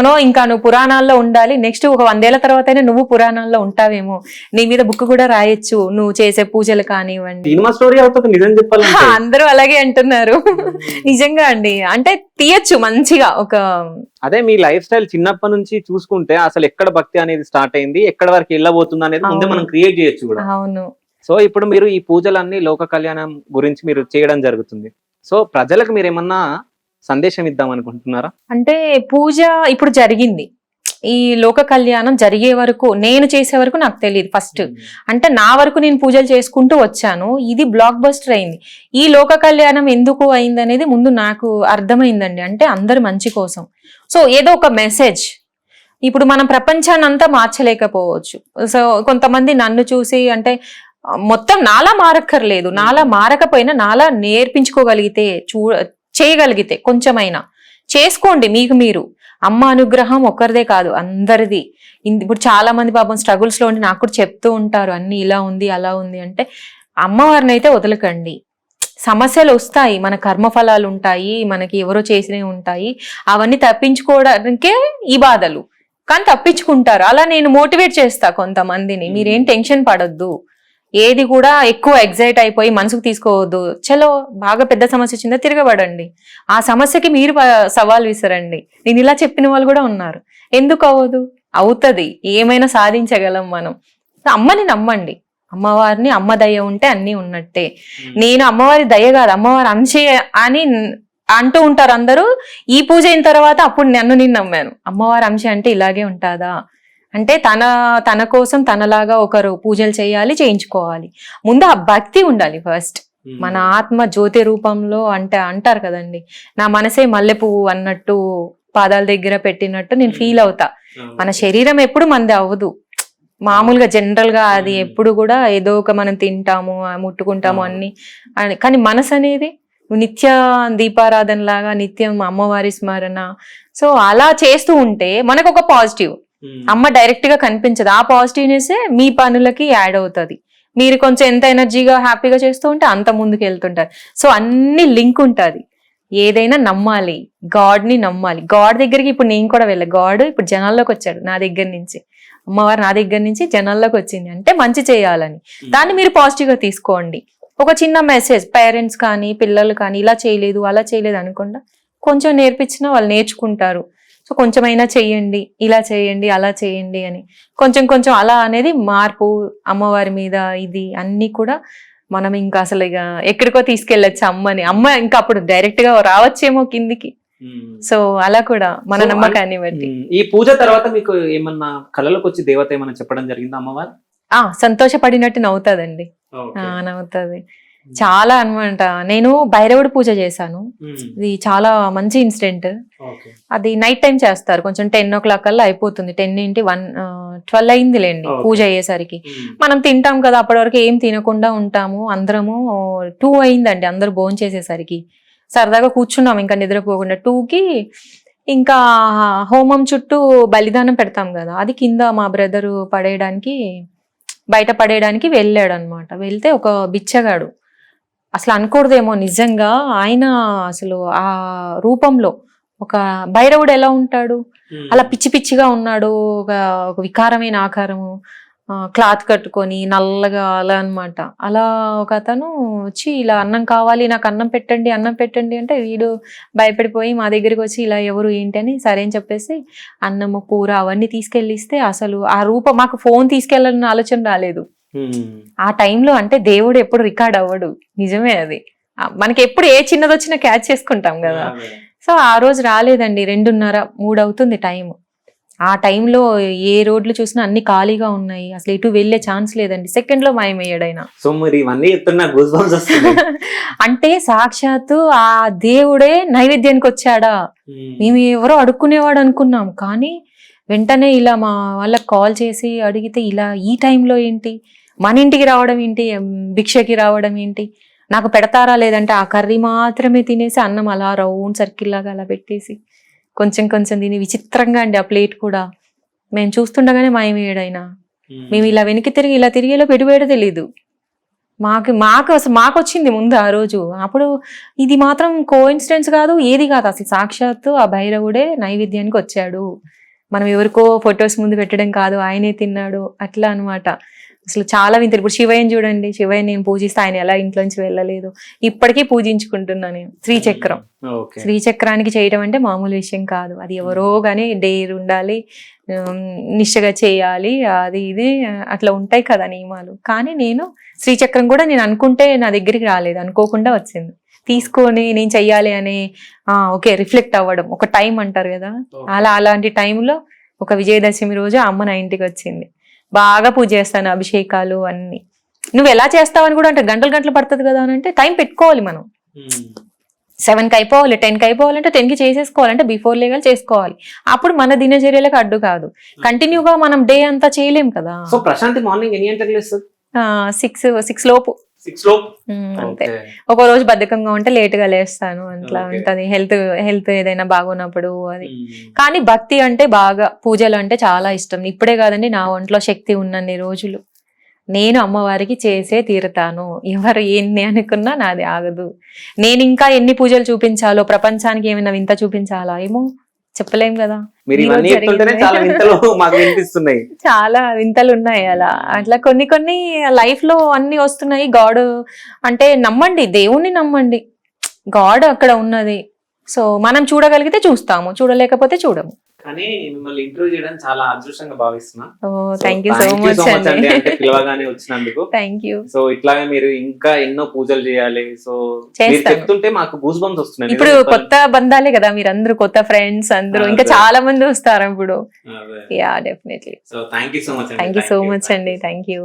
నో ఇంకా నువ్వు పురాణాల్లో ఉండాలి, నెక్స్ట్ ఒక 100 ఏళ్ల తర్వాత నువ్వు పురాణాల్లో ఉంటావేమో, నీ మీద బుక్ కూడా రాయొచ్చు, నువ్వు చేసే పూజలు కానివ్వండి. అందరూ అలాగే అంటున్నారు. నిజంగా అండి, అంటే తీయచ్చు మంచిగా ఒక. అదే మీ లైఫ్ స్టైల్ చిన్నప్పటి నుంచి చూసుకుంటే అసలు ఎక్కడ భక్తి అనేది స్టార్ట్ అయింది, ఎక్కడ వరకు వెళ్ళబోతుంది అనేది ముందే మనం క్రియేట్ చేయొచ్చు కూడా. అవును. సో ఇప్పుడు మీరు ఈ పూజలన్నీ లోక కళ్యాణం గురించి మీరు చేయడం జరుగుతుంది. సో ప్రజలకు మీరు ఏమన్నా సందేశం ఇద్దాం అనుకుంటున్నారా? అంటే పూజ ఇప్పుడు జరిగింది, ఈ లోక కళ్యాణం జరిగే వరకు, నేను చేసే వరకు నాకు తెలియదు. ఫస్ట్ అంటే నా వరకు నేను పూజలు చేసుకుంటూ వచ్చాను, ఇది బ్లాక్ బస్టర్ అయింది. ఈ లోక కళ్యాణం ఎందుకు అయింది అనేది ముందు నాకు అర్థమైందండి. అంటే అందరు మంచి కోసం, సో ఏదో ఒక మెసేజ్. ఇప్పుడు మనం ప్రపంచాన్ని అంతా మార్చలేకపోవచ్చు. సో కొంతమంది నన్ను చూసి అంటే మొత్తం నాలా మారక్కర్లేదు, నాలా మారకపోయినా నాలా నేర్పించుకోగలిగితే, చేయగలిగితే కొంచెమైనా చేసుకోండి. మీకు మీరు అమ్మ అనుగ్రహం ఒక్కరిదే కాదు, అందరిది. ఇప్పుడు చాలా మంది పాపం స్ట్రగుల్స్ లో ఉండి నాకు కూడా చెప్తూ ఉంటారు, అన్ని ఇలా ఉంది అలా ఉంది అంటే. అమ్మవారిని అయితే వదలకండి. సమస్యలు వస్తాయి, మన కర్మఫలాలు ఉంటాయి, మనకి ఎవరో చేసినవి ఉంటాయి, అవన్నీ తప్పించుకోవడానికే ఈ బాధలు, కానీ తప్పించుకుంటారు. అలా నేను మోటివేట్ చేస్తా కొంతమందిని, మీరేం టెన్షన్ పడొద్దు, ఏది కూడా ఎక్కువ ఎగ్జైట్ అయిపోయి మనసుకు తీసుకోవద్దు. చలో బాగా పెద్ద సమస్య వచ్చిందా తిరగబడండి, ఆ సమస్యకి మీరు సవాల్ విసరండి. నేను ఇలా చెప్పిన వాళ్ళు కూడా ఉన్నారు. ఎందుకు అవ్వదు? అవుతుంది, ఏమైనా సాధించగలం మనం. అమ్మని నమ్మండి, అమ్మవారిని, అమ్మ దయ ఉంటే అన్ని ఉన్నట్టే. నేను అమ్మవారి దయ కాదు, అమ్మవారి అంశే అని అంటూ ఉంటారు అందరూ. ఈ పూజ అయిన తర్వాత అప్పుడు నేను నమ్మాను, అమ్మవారి అంశ అంటే ఇలాగే ఉంటాదా, అంటే తన కోసం తనలాగా ఒకరు పూజలు చేయాలి, చేయించుకోవాలి. ముందు ఆ భక్తి ఉండాలి ఫస్ట్. మన ఆత్మ జ్యోతి రూపంలో అంటే అంటారు కదండి, నా మనసే మల్లె పువ్వు అన్నట్టు పాదాల దగ్గర పెట్టినట్టు నేను ఫీల్ అవుతా. మన శరీరం ఎప్పుడు మనది అవ్వదు మామూలుగా, జనరల్ గా అది ఎప్పుడు కూడా ఏదో ఒక మనం తింటాము, ముట్టుకుంటాము అన్ని, కానీ మనసు అనేది నిత్య దీపారాధన లాగా నిత్యం అమ్మవారి స్మరణ. సో అలా చేస్తూ ఉంటే మనకు ఒక పాజిటివ్, అమ్మ డైరెక్ట్ గా కనిపించదు, ఆ పాజిటివ్నెస్ మీ పనులకి యాడ్ అవుతుంది. మీరు కొంచెం ఎంత ఎనర్జీగా హ్యాపీగా చేస్తూ ఉంటే అంత ముందుకు వెళ్తుంటారు. సో అన్ని లింక్ ఉంటుంది. ఏదైనా నమ్మాలి, గాడ్ ని నమ్మాలి. గాడ్ దగ్గరికి ఇప్పుడు నేను కూడా వెళ్ళా, గాడ్ ఇప్పుడు జనాల్లోకి వచ్చాడు నా దగ్గర నుంచి, అమ్మవారు నా దగ్గర నుంచి జనాల్లోకి వచ్చింది అంటే మంచి చేయాలని. దాన్ని మీరు పాజిటివ్ గా తీసుకోండి. ఒక చిన్న మెసేజ్ పేరెంట్స్ కానీ పిల్లలు కానీ ఇలా చేయలేదు అలా చేయలేదు అనకుండా కొంచెం నేర్పించినా వాళ్ళు నేర్చుకుంటారు. సో కొంచెమైనా చెయ్యండి, ఇలా చేయండి అలా చేయండి అని కొంచెం కొంచెం అలా అనేది మార్పు. అమ్మవారి మీద ఇది అన్ని కూడా మనం ఇంకా అసలు ఇక ఎక్కడికో తీసుకెళ్ళచ్చు అమ్మని. అమ్మ ఇంకా అప్పుడు డైరెక్ట్ గా రావచ్చేమో కిందికి. సో అలా కూడా మన నమ్మకాన్ని బట్టి. ఈ పూజ తర్వాత మీకు ఏమన్నా కళలోకి వచ్చి దేవత ఏమన్నా చెప్పడం జరిగిందా అమ్మవారు? సంతోషపడినట్టు నవ్వుతాదండి, నవ్వుతుంది చాలా అనమాట. నేను భైరవుడి పూజ చేశాను, ఇది చాలా మంచి ఇన్సిడెంట్. అది నైట్ టైం చేస్తారు, కొంచెం 10 o'clock కల్లా అయిపోతుంది. 10 నుండి 12 అయిందిలేండి పూజ అయ్యేసరికి. మనం తింటాం కదా, అప్పటి వరకు ఏం తినకుండా ఉంటాము అందరము. 2 అయిందండి అందరు భోజనం చేసేసరికి. సరదాగా కూర్చున్నాం ఇంకా నిద్రపోకుండా. 2కి ఇంకా హోమం చుట్టూ బలిదానం పెడతాం కదా, అది కింద మా బ్రదరు పడేయడానికి బయట పడేయడానికి వెళ్ళాడు అనమాట. వెళ్తే ఒక బిచ్చగాడు, అసలు అనుకూడదేమో నిజంగా ఆయన అసలు ఆ రూపంలో ఒక భైరవుడు ఎలా ఉంటాడు అలా పిచ్చి పిచ్చిగా ఉన్నాడు. ఒక వికారమైన ఆకారము, క్లాత్ కట్టుకొని నల్లగా అలా అనమాట. అలా ఒక అతను వచ్చి ఇలా అన్నం కావాలి నాకు అన్నం పెట్టండి అన్నం పెట్టండి అంటే వీడు భయపడిపోయి మా దగ్గరికి వచ్చి ఇలా ఎవరు ఏంటి అని సరే అని చెప్పేసి అన్నము కూర అవన్నీ తీసుకెళ్ళిస్తే అసలు ఆ రూపం మాకు ఫోన్ తీసుకెళ్ళాలన్న ఆలోచన రాలేదు ఆ టైంలో. అంటే దేవుడు ఎప్పుడు రికార్డ్ అవ్వడు, నిజమే అది. మనకి ఎప్పుడు ఏ చిన్నది వచ్చినా క్యాచ్ చేసుకుంటాం కదా. సో ఆ రోజు రాలేదండి, 2:30, 3 అవుతుంది టైం. ఆ టైంలో ఏ రోడ్లు చూసినా అన్ని ఖాళీగా ఉన్నాయి, అసలు ఎటు వెళ్లే ఛాన్స్ లేదండి. సెకండ్ లో మాయమయ్యాడు ఆయన. అంటే సాక్షాత్తు ఆ దేవుడే నైవేద్యానికి వచ్చాడా, మేము ఎవరో అడుక్కునేవాడు అనుకున్నాం. కానీ వెంటనే ఇలా మా వాళ్ళకి కాల్ చేసి అడిగితే ఇలా ఈ టైంలో ఏంటి, మన ఇంటికి రావడం ఏంటి, భిక్షకి రావడం ఏంటి, నాకు పెడతారా లేదంటే ఆ కర్రీ మాత్రమే తినేసి అన్నం అలా రౌండ్ సర్కిల్ లాగా అలా పెట్టేసి కొంచెం కొంచెం తిని విచిత్రంగా అండి ఆ ప్లేట్ కూడా. మేము చూస్తుండగానే మాయమేయడైనా. మేము ఇలా వెనక్కి తిరిగి ఇలా తిరిగేలో పెడిపోయాడో తెలీదు మాకు అసలు మాకు వచ్చింది ముందు ఆ రోజు. అప్పుడు ఇది మాత్రం కోఇన్సిడెన్స్ కాదు, ఏది కాదు, అసలు సాక్షాత్తు ఆ భైరవుడే నైవేద్యానికి వచ్చాడు. మనం ఎవరికో ఫొటోస్ ముందు పెట్టడం కాదు, ఆయనే తిన్నాడు అట్లా అనమాట. అసలు చాలా వింతలు. ఇప్పుడు శివయ్యని చూడండి, శివయ్య నేను పూజిస్తే ఆయన ఎలా ఇంట్లోంచి వెళ్ళలేదు, ఇప్పటికీ పూజించుకుంటున్నా నేను. శ్రీచక్రం, శ్రీచక్రానికి చేయడం అంటే మామూలు విషయం కాదు. అది ఎవరో గానీ డేర్ ఉండాలి, నిష్టగా చేయాలి, అది ఇది అట్లా ఉంటాయి కదా నియమాలు. కానీ నేను శ్రీచక్రం కూడా నేను అనుకుంటే నా దగ్గరికి రాలేదు, అనుకోకుండా వచ్చింది. తీసుకొని నేను చెయ్యాలి అని ఓకే రిఫ్లెక్ట్ అవ్వడం, ఒక టైం అంటారు కదా, అలాంటి టైంలో ఒక విజయదశమి రోజు అమ్మ నా ఇంటికి వచ్చింది. బాగా పూజ చేస్తాను, అభిషేకాలు అన్ని. నువ్వు ఎలా చేస్తావని కూడా అంటే గంటలు పడుతుంది కదా అని అంటే టైం పెట్టుకోవాలి మనం. 7కి అయిపోవాలి, 10కి అయిపోవాలంటే 10కి చేసేసుకోవాలంటే బిఫోర్ లేగాలి చేసుకోవాలి. అప్పుడు మన దినచర్యలకు అడ్డు కాదు. కంటిన్యూగా మనం డే అంతా చేయలేం కదా. సో ప్రశాంతి మార్నింగ్ ఎన్ని గంటలకు లేస్తుంది? 6 లోపు. అంతే. ఒక రోజు బద్ధకంగా ఉంటే లేట్ గా లేస్తాను, అట్లా ఉంటది. హెల్త్ ఏదైనా బాగున్నప్పుడు అది. కానీ భక్తి అంటే బాగా, పూజలు అంటే చాలా ఇష్టం. ఇప్పుడే కాదండి, నా ఒంట్లో శక్తి ఉన్నన్ని రోజులు నేను అమ్మవారికి చేసే తీరుతాను. ఎవరు ఎన్ని అనుకున్నా నాది ఆగదు. నేను ఇంకా ఎన్ని పూజలు చూపించాలో, ప్రపంచానికి ఏమైనా వింత చూపించాలా ఏమో చెప్పలేం కదా. చాలా వింతలు ఉన్నాయి అలా. అట్లా కొన్ని లైఫ్ లో అన్ని వస్తున్నాయి. గాడ్ అంటే నమ్మండి, దేవుణ్ణి నమ్మండి, గాడ్ అక్కడ ఉన్నది. సో మనం చూడగలిగితే చూస్తాము, చూడలేకపోతే చూడము. కానీ మిమ్మల్ని ఇంటర్వ్యూ చేయడం చాలా అదృష్టంగా భావిస్తున్నా. థ్యాంక్ యూ సో మచ్ అండి, పిలవగానే వచ్చినందుకు. Thank you. సో ఇట్లాగే మీరు ఇంకా ఎన్నో పూజలు చేయాలి. సో మీరు చెప్తుంటే మాకు గూస్ బంప్స్ వస్తున్నాయి. ఇప్పుడు కొత్త బంధాలే కదా మీరందరూ, కొత్త ఫ్రెండ్స్ అందరూ, ఇంకా చాలా మంది వస్తారు ఇప్పుడు. Yeah definitely. So thank you so much. Thank you so much అండి, థ్యాంక్ యూ.